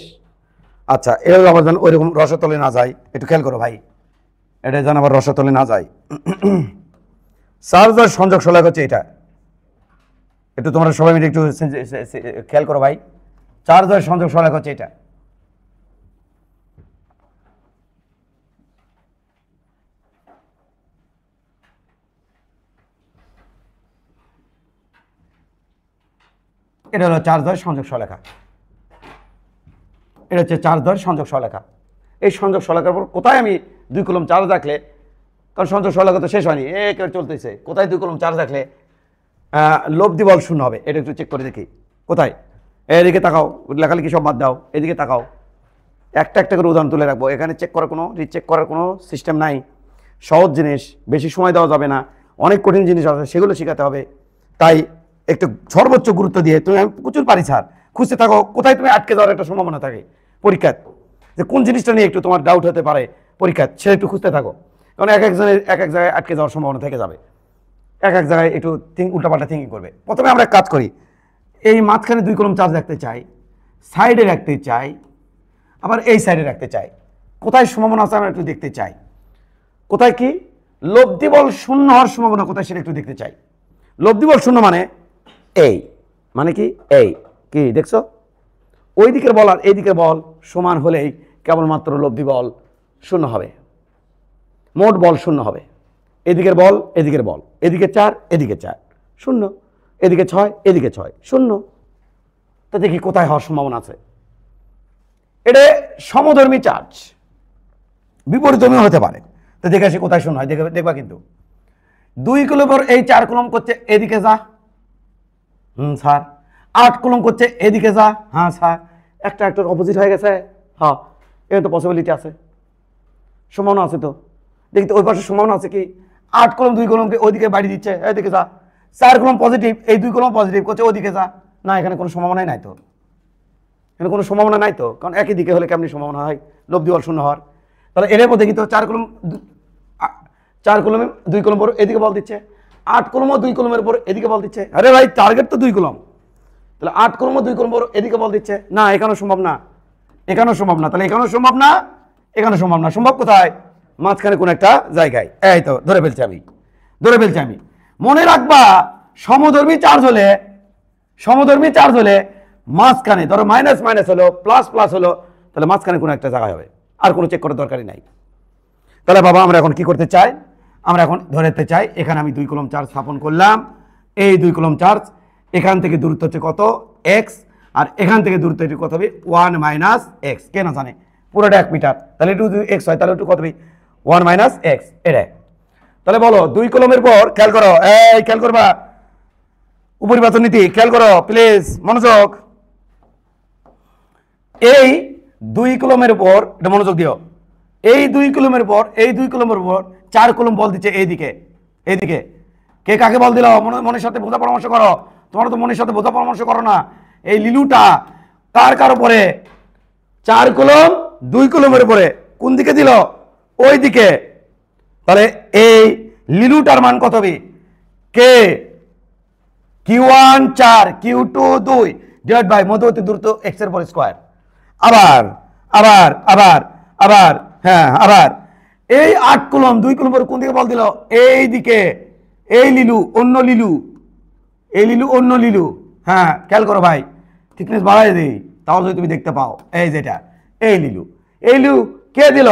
আচ্ছা, এর আবার যেন ওইরকম রসতলে না যায়, একটু খেয়াল করো ভাই, এটা যেন আবার রসতলে না যায়। চার্জার সংযোগ সহায়ক হচ্ছে এটা, একটু তোমরা সবাই মিলে একটু খেয়াল করো ভাই, চার্জার সংযোগ সহায়ক হচ্ছে এটা। এটা হলো চার্জার সংযোগ সহায়ক, এটা হচ্ছে চার্জার সংযোগ সহায়ক। এই সংযোগ সহায়কের উপর কোথায় আমি 2 কুলম চার্জ রাখলে, কারণ সংযোগ সহায়ক তো শেষ হয়নি, একেবারে চলতেছে, কোথায় 2 কুলম চার্জ রাখলে লব্ধি বল শূন্য হবে, এটা একটু চেক করে দেখি কোথায়। এদিকে তাকাও, লেখালেখি সব বাদ দাও, এদিকে তাকাও, একটা করে উদাহরণ তুলে রাখবো। এখানে চেক করার কোনো রিচেক করার কোনো সিস্টেম নাই, সহজ জিনিস, বেশি সময় দেওয়া যাবে না, অনেক কঠিন জিনিস আছে সেগুলো শেখাতে হবে। তাই একটু সর্বোচ্চ গুরুত্ব দিয়ে, তুমি আমি প্রচুর পারি স্যার, খুঁজতে থাকো কোথায় তুমি আটকে যাওয়ার একটা সম্ভাবনা থাকে পরীক্ষায়, যে কোন জিনিসটা নিয়ে একটু তোমার ডাউট হতে পারে পরীক্ষায়, সেটা একটু খুঁজতে থাকো, কারণ এক একজনের এক জায়গায় আটকে যাওয়ার সম্ভাবনা থেকে যাবে, এক জায়গায় একটু উল্টাপাল্টা থিঙ্কিং করবে। প্রথমে আমরা কাজ করি, এই মাঝখানে 2 কুলম চার্জ রাখতে চাই, সাইডে রাখতে চাই, আবার এই সাইডে রাখতে চাই, কোথায় সম্ভাবনা আছে আমরা একটু দেখতে চাই, কোথায় কি লব্ধি বল শূন্য হওয়ার সম্ভাবনা কোথায় সেটা একটু দেখতে চাই। লব্ধি বল শূন্য মানে এই, মানে কি এই, কি দেখছো, ওই দিকের বল আর এই দিকের বল সমান হলেই কেবলমাত্র লব্ধি বল শূন্য হবে, মোট বল শূন্য হবে। এদিকের বল এদিকের বল, এদিকে 4 এদিকে 4 শূন্য, এদিকে 6 এদিকে 6 শূন্য। তো দেখি কোথায় হওয়ার সম্ভাবনা আছে। এটা সমধর্মী চার্জ, বিপরীতধর্মী হতে পারে, তো দেখে আসি কোথায় শূন্য হয়, দেখবা কিন্তু 2 কুলম পর এই 4 কুলম করছে এদিকে যা, স্যার 8 কুলম করছে এদিকে যা, হ্যাঁ স্যার একটা একটার অপোজিট হয়ে গেছে, হ্যাঁ এর তো পসিবিলিটি আছে, সম্ভাবনা আছে। তো দেখি তো ওই পাশে সম্ভাবনা আছে কি, 8 কুলম 2 কুলমকে ওইদিকে বাড়ি দিচ্ছে এদিকে যা, 4 কুলম পজিটিভ এই 2 কুলম পজিটিভ করছে ওইদিকে যা, না এখানে কোনো সম্ভাবনাই নাই তো, এখানে কোনো সম্ভাবনা নাই তো, কারণ একই দিকে হলে কেমনি সম্ভাবনা হয় লব্ধি বল শূন্য হওয়ার। তাহলে এর মধ্যে কিন্তু 4 কুলম 4 কুলমে 2 কুলম পর এদিকে বল দিচ্ছে, 8 কুলমও 2 কুলমের উপর এদিকে বল দিচ্ছে, আরে ভাই টার্গেট তো 2 কুলম, তাহলে 8 কুলমও 2 কুলম পর এদিকে বল দিচ্ছে, না এখানেও সম্ভব না, এখানেও সম্ভব না, তাহলে এখানেও সম্ভব না, এখানেও সম্ভব না, সম্ভব কোথায়, মাঝখানে কোন একটা জায়গায়, এই তো ধরে ফেলছি আমি, ধরে ফেলছি আমি। মনে রাখবা সমধর্মী চার্জ হলে মাঝখানে ধরো মাইনাস মাইনাস হলো প্লাস প্লাস হলো, তাহলে মাঝখানে কোনো একটা জায়গায় হবে, আর কোনো চেক করার দরকারই নাই। তাহলে বাবা আমরা এখন কি করতে চাই, আমরা এখন ধরতে চাই এখানে আমি 2 কুলম চার্জ স্থাপন করলাম, এই 2 কুলম চার্জ এখান থেকে দূরত্ব হচ্ছে কত এক্স, আর এখান থেকে দূরত্ব এটি কত হবে 1 মাইনাস এক্স, কে না জানে পুরোটা 1 মিটার, তাহলে একটু এক্স হয় তাহলে একটু কত হবে 1 মাইনাস এক্স এটা। তাহলে বলো 2 কুলমের পর খেয়াল করো, এই খেয়াল করবা উপরিপাতন নীতি খেয়াল করো প্লিজ মনোযোগ, এই 2 কুলমের উপর এটা মনোযোগ দিও, এই 2 কুলমের উপর এই 2 কুলমের উপর 4 কুলম বল দিচ্ছে এইদিকে, এইদিকে কে কাকে বল দিল মনের সাথে বোঝা পরামর্শ করো, তোমরা তো মনের সাথে বোঝা পরামর্শ করো না। এই লিলুটা কার উপরে 4 কুলম 2 কুলমের উপরে কোন দিকে দিল ওই দিকে, তাহলে এই লিলুটার মান কত হবে কে Q1 4 Q2 2 ডিভাইড বাই মধ্যবর্তী দূরত্ব x এর উপর স্কয়ার, আবার আবার আবার আবার হ্যাঁ আবার এই 8 কুলম 2 কুলম পর কোন দিকে বল দিল এই দিকে, এই লিলু অন্য লিলু, এই লিলু অন্য লিলু, হ্যাঁ খেয়াল করো ভাই থিকনেস বাড়াই দেই তাও যদি তুমি দেখতে পাও, এই যেটা এই লিলু কে দিল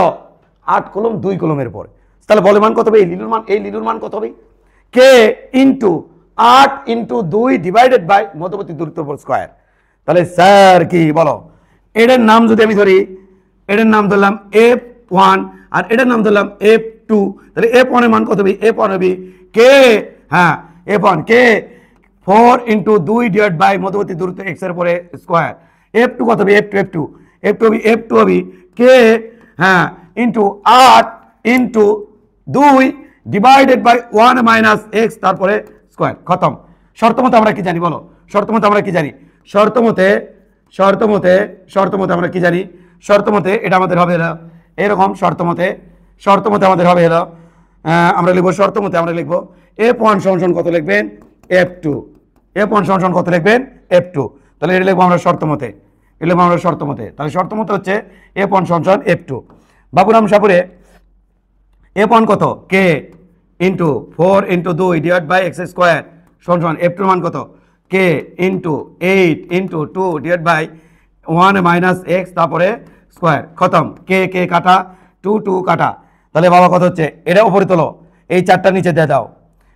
8 কুলম 2 কুলমের পর, তাহলে বলের মান কত হবে এই লিলুর মান কত হবে কে ইন্টু 8 ইন্টু 2 ডিভাইডেড বাই মধ্যবর্তী দূরত্ব উপর স্কয়ার। তাহলে স্যার কি বলো, এটার নাম যদি আমি ধরি, এটার নাম ধরলাম F1 আর এটার নাম ধরলাম F2, তাহলে F1 এর মান কত হবে F1 হবে কে, হ্যাঁ F1 K 4 into 2 divide by মধ্যবর্তী দূরত্ব x এর উপরে স্কয়ার, F2 কত হবে F2 হবে কে, হ্যাঁ into 8 into 2 divided by 1 minus x তারপরে স্কয়ার, খতম। শর্ত মতে আমরা কি জানি বলো, শর্ত মতে আমরা কি জানি, শর্ত মতে আমরা কি জানি, শর্ত মতে এটা আমাদের হবে এরকম, শর্ত মতে আমাদের হবে হলো আমরা লিখবো শর্ত মতে আমরা লিখবো F1 সমান কত লিখবেন F2, F1 সমান কত লিখবেন F2, তাহলে এটা লিখবো আমরা শর্ত মতে, এটা লিখবো আমরা শর্ত মতে, তাহলে শর্ত মতে হচ্ছে F1 সমান F2। বাবুরাম সাপুরে F1 কত K into 4 into 2 divide by X square সমান F2 মান কত K into 8 into 2 divide by 1 minus x তারপরে স্কোয়ার, খতম। কে কাটা 2 কাটা, তাহলে বাবা কত হচ্ছে এটা উপরে তোলো এই 4টা নিচে দিয়ে দাও,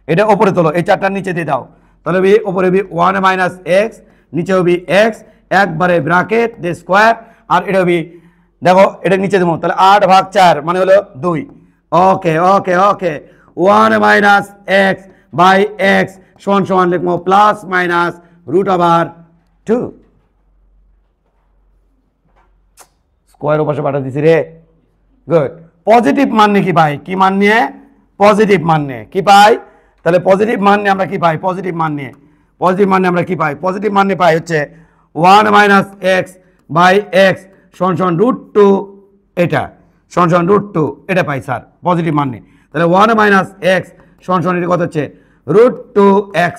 এটা উপরে তোলো এই 4টার নিচে দিয়ে দাও, তাহলে উপরে 1 মাইনাস এক্স নিচে হবে এক্স একবারে ব্র্যাকেট দিয়ে স্কোয়ার, আর এটা হবে দেখো এটা নিচে দেবো, তাহলে 8/4 মানে হলো 2, ওকে 1 মাইনাস এক্স বাই এক্স সমান লিখবো প্লাস মাইনাস √2, স্কোয়ার ওপাশে পাঠা দিছি রে, গুড। পজিটিভ মান নিয়ে কি পাই, কি মান নিয়ে পজিটিভ মান নিয়ে কি পাই, তাহলে পজিটিভ মান নিয়ে আমরা কি পাই, পজিটিভ মান নিয়ে আমরা কি পাই, পজিটিভ মান নিয়ে পাই হচ্ছে 1 মাইনাস এক্স বাই এক্স সমান √2, এটা সমান √2 এটা পাই স্যার পজিটিভ মান নিয়ে, তাহলে 1 মাইনাস এক্স সমান এটা কত হচ্ছে √2x,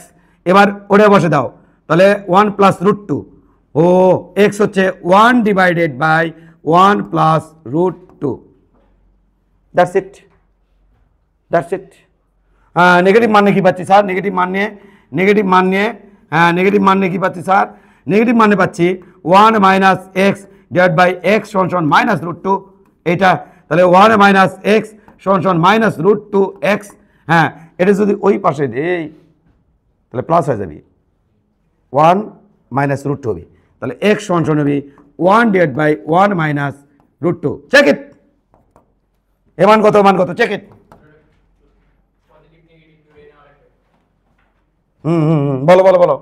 এবার ওটা বসে দাও, তাহলে 1 প্লাস √2 ও এক্স হচ্ছে 1 divided by 1 plus √2, that's it. Negative মান নিয়ে কি পাচ্ছি স্যার, নেগেটিভ মান নিয়ে কি পাচ্ছি স্যার, নেগেটিভ মানে পাচ্ছি 1 minus x divide by x সমান মাইনাস √2 এটা, তাহলে 1 মাইনাস এক্স সমান মাইনাস √2x, হ্যাঁ এটা যদি ওই পাশে দেই তাহলে প্লাস হয়ে যাবে 1 মাইনাস √2 হবে, তাহলে x সমান হবে 1 divide by 1 minus √2, check it এ মান কত, মান কত, চেক ইট। বলো বলো বলো।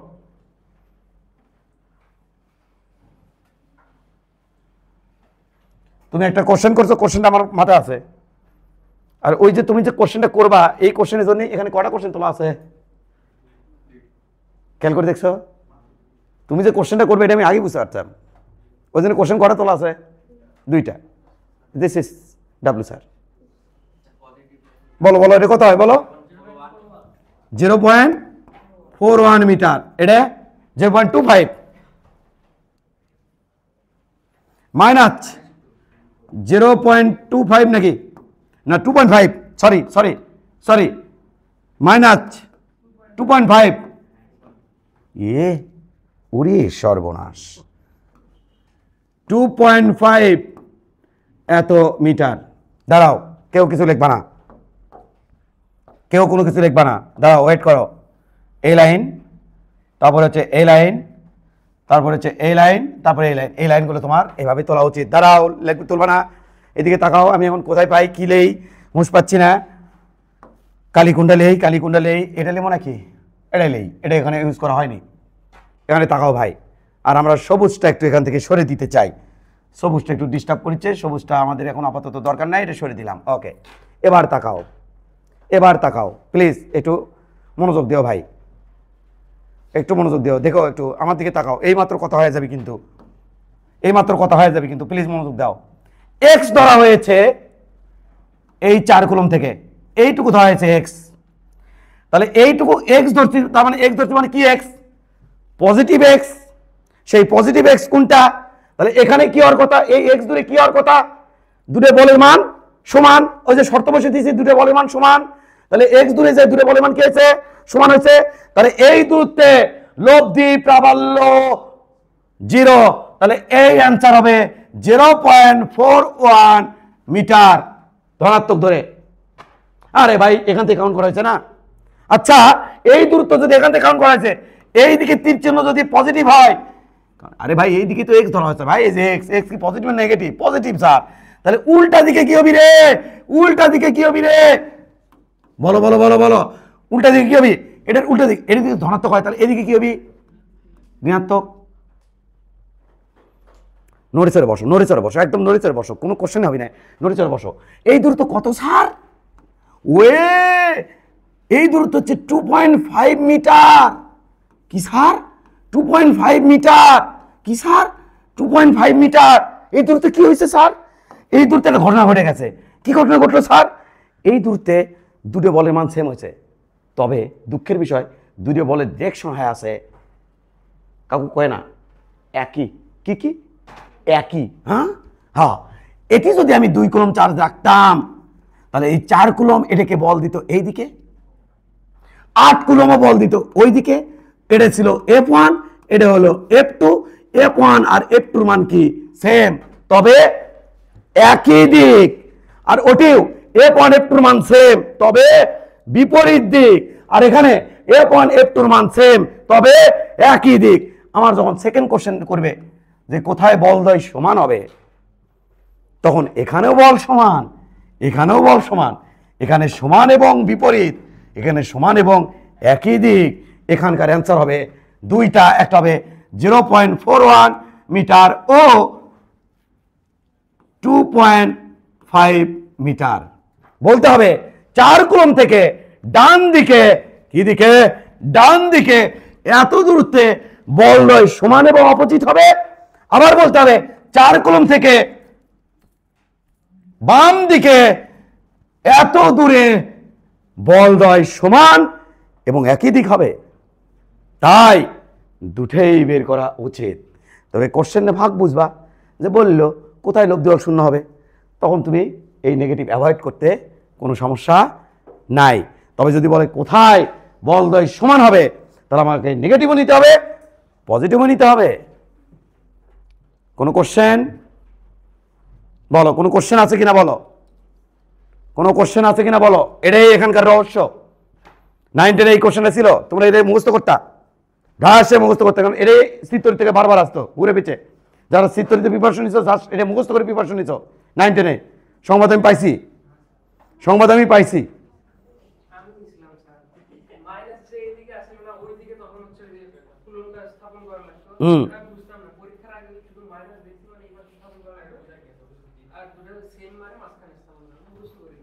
তুমি একটা কোশ্চেন করছো, কোশ্চেনটা আমার মাথায় আছে, আর ওই যে তুমি যে কোশ্চেনটা করবা এই কোশ্চেনের জন্য এখানে কটা কোশ্চেন তোলা আছে খেয়াল করে দেখছো? তুমি যে কোশ্চেনটা করবে এটা আমি আগে বুঝতে পারতাম, ওই জন্য কোশ্চেন কটা তোলা আছে? দুইটা। This is W sir. বলো বলো, এটা কত হয় বলো? 0.41 মিটার। এটা 0.25 মাইনাস 0.25 নাকি না 2.5, সরি সরি সরি, মাইনাস 2.5। এ ওরে সর্বনাশ, 2.5 এত মিটার। দাঁড়াও, কেউ কিছু লিখবা না, কেউ কোনো কিছু লিখবা না, দাঁড়াও, ওয়েট করো। এই লাইন, তারপরে হচ্ছে এই লাইন, তারপরে হচ্ছে এই লাইন, তারপরে এই লাইন। এই লাইনগুলো তোমার এইভাবে তোলা উচিত। দাঁড়াও, লিখবে, তুলবা না, এদিকে তাকাও। আমি এখন কোথায় পাই, কি লেই মুছ পাচ্ছি না। কালীকুণ্ডা লেই, কালীকুণ্ডা লেই, এটা লেমো নাকি? এটা লেই, এটা এখানে ইউজ করা হয়নি। এখানে তাকাও ভাই। আর আমরা সবুজটা একটু এখান থেকে সরে দিতে চাই, সবুজটা একটু ডিস্টার্ব করছে, সবুজটা আমাদের এখন আপাতত দরকার নাই, এটা সরে দিলাম। ওকে, এবার তাকাও, এবার তাকাও প্লিজ, একটু মনোযোগ দিও ভাই, একটু মনোযোগ দিও, দেখো একটু আমার দিকে তাকাও। এই মাত্র কথা হয়ে যাবে কিন্তু, এই মাত্র কথা হয়ে যাবে কিন্তু, প্লিজ মনোযোগ দাও। এক্স ধরা হয়েছে এই 4 কুলম থেকে, এইটুকু ধরা হয়েছে এক্স। তাহলে এইটুকু এক্স ধরছি, তার মানে এক্স ধরছি মানে কি? X, positive x. সেই পজিটিভ এক্স কোনটা? তাহলে এখানে কি হওয়ার কথা? এই এক্স দূরে কি হওয়ার কথা? দুটো বলের মান সমান। ওই যে শর্ত বসে দিয়েছি, দুটো বলের মান সমান। তাহলে এক্স দূরে যে দুটো বলের মান কি হয়েছে? সমান হয়েছে। তাহলে এই দূরত্বে লব্ধি প্রাবল্য 0। তাহলে এই অ্যান্সার হবে 0.41 মিটার ধনাত্মক ধরে। আরে ভাই, এখান থেকে কাউন্ট করা হয়েছে না? আচ্ছা, এই দূরত্ব যদি এখান থেকে কাউন্ট করা হয়েছে, এই দিকে তীর চিহ্ন যদি পজিটিভ হয়, আরে ভাই এই দিকে তো এক্স ধরা হয়েছে ভাই, এই যে এক্স, এক্স কি পজিটিভ না নেগেটিভ? Positive sir. তাহলে উল্টা দিকে কি হবি রে? উল্টা দিকে কি হবি রে? বলো বলো বলো বলো, উল্টা দিকে কি হবি? এটার উল্টা দিক, এর দিকে ধনাত্মক হয়, তাহলে এদিকে কি হবি? ঋণাত্মক। নড়েচড়ে বসো, নড়েচড়ে বসো, একদম নড়েচড়ে বসো, কোনো কোশ্চেন হবে না, নড়েচড়ে বসো। এই দূরত্ব কত স্যার? ওয়ে, এই দূরত্ব হচ্ছে 2.5 মিটার। কি স্যার? 2.5 মিটার। কি স্যার? 2.5 মিটার। এই দূরত্বে কি হয়েছে স্যার? এই দূরত্বে একটা ঘটনা ঘটে গেছে। কি ঘটনা ঘটলো স্যার? এই দূরত্বে দুটো বলের মান সেম হয়েছে, তবে দুঃখের বিষয় দুটো বলের ডিরেকশন হয়ে আছে, কাকু কয় না, একই। কি কি? একই। হ্যাঁ হ্যাঁ, এটি যদি আমি 2 কুলম চার্জ রাখতাম, তাহলে এই 4 কুলম এটাকে বল দিত এই দিকে, 8 কুলমও বল দিত ওই দিকে। এটা ছিল F1, এটা হলো F2। F1 আর F2 মান কি? সেম, তবে একই দিক। আর ওটিও F1 F2 মান সেম, তবে বিপরীত দিক। আর এখানে F1 F2 মান সেম, তবে একই দিক। আমার যখন সেকেন্ড কোশ্চেন করবে যে কোথায় বলদ্বয় সমান হবে, তখন এখানেও বল সমান, এখানেও বল সমান, এখানে সমান এবং বিপরীত, এখানে সমান এবং একই দিক। এখানকার অ্যান্সার হবে দুইটা, একটা হবে 0.41 মিটার ও 2.5 মিটার। বলতে হবে 4 কুলম থেকে ডান দিকে, কি দিকে? ডান দিকে এত দূরত্বে বলদ্বয় সমান এবং অপোজিট হবে। আবার বলতে হবে 4 কুলম থেকে বাম দিকে এত দূরে বলদ্বয় সমান এবং একই দিক হবে। তাই দুটেই বের করা উচিত। তবে কোশ্চেনে ভাগ বুঝবা, যে বললো কোথায় লব্ধি বল শূন্য হবে, তখন তুমি এই নেগেটিভ অ্যাভয়েড করতে কোনো সমস্যা নাই। তবে যদি বলে কোথায় বলদ্বয় সমান হবে, তাহলে আমাকে নেগেটিভও নিতে হবে, পজিটিভও নিতে হবে। কোনো কোশ্চেন বলো, কোনো কোশ্চেন আছে কিনা বলো, কোনো কোশ্চেন আছে কিনা বলো। এটাই এখানকার রহস্য। 9, 10 এই কোশ্চেনটা ছিল, তোমরা এটাই মুখস্থ করতা, ঘাসে মুখস্থ করতে, কারণ এটাই চিত্তরি থেকে বারবার আসতো ঘুরে পিছে। যারা চিত্তরিতে প্রিপারেশন নিচ্ছ, এটা মুখস্থ করে প্রিপারেশন নিচ্ছ 9, 10 সংবাদ আমি পাইছি, সংবাদ আমি পাইছি। আমি বুঝলাম স্যার মাইনাস যে এইদিকে আছে না ওইদিকে তখন হচ্ছে যে কুলম্বটা স্থাপন করা লাগতো আমি বুঝতাম না পরীক্ষার আগে শুধু মাইনাস দেখছি মানে এইবার স্থাপন করা লাগতো আর দুটো সেম মানে মাঝখানে স্থাপন করা আমি বুঝতে পারি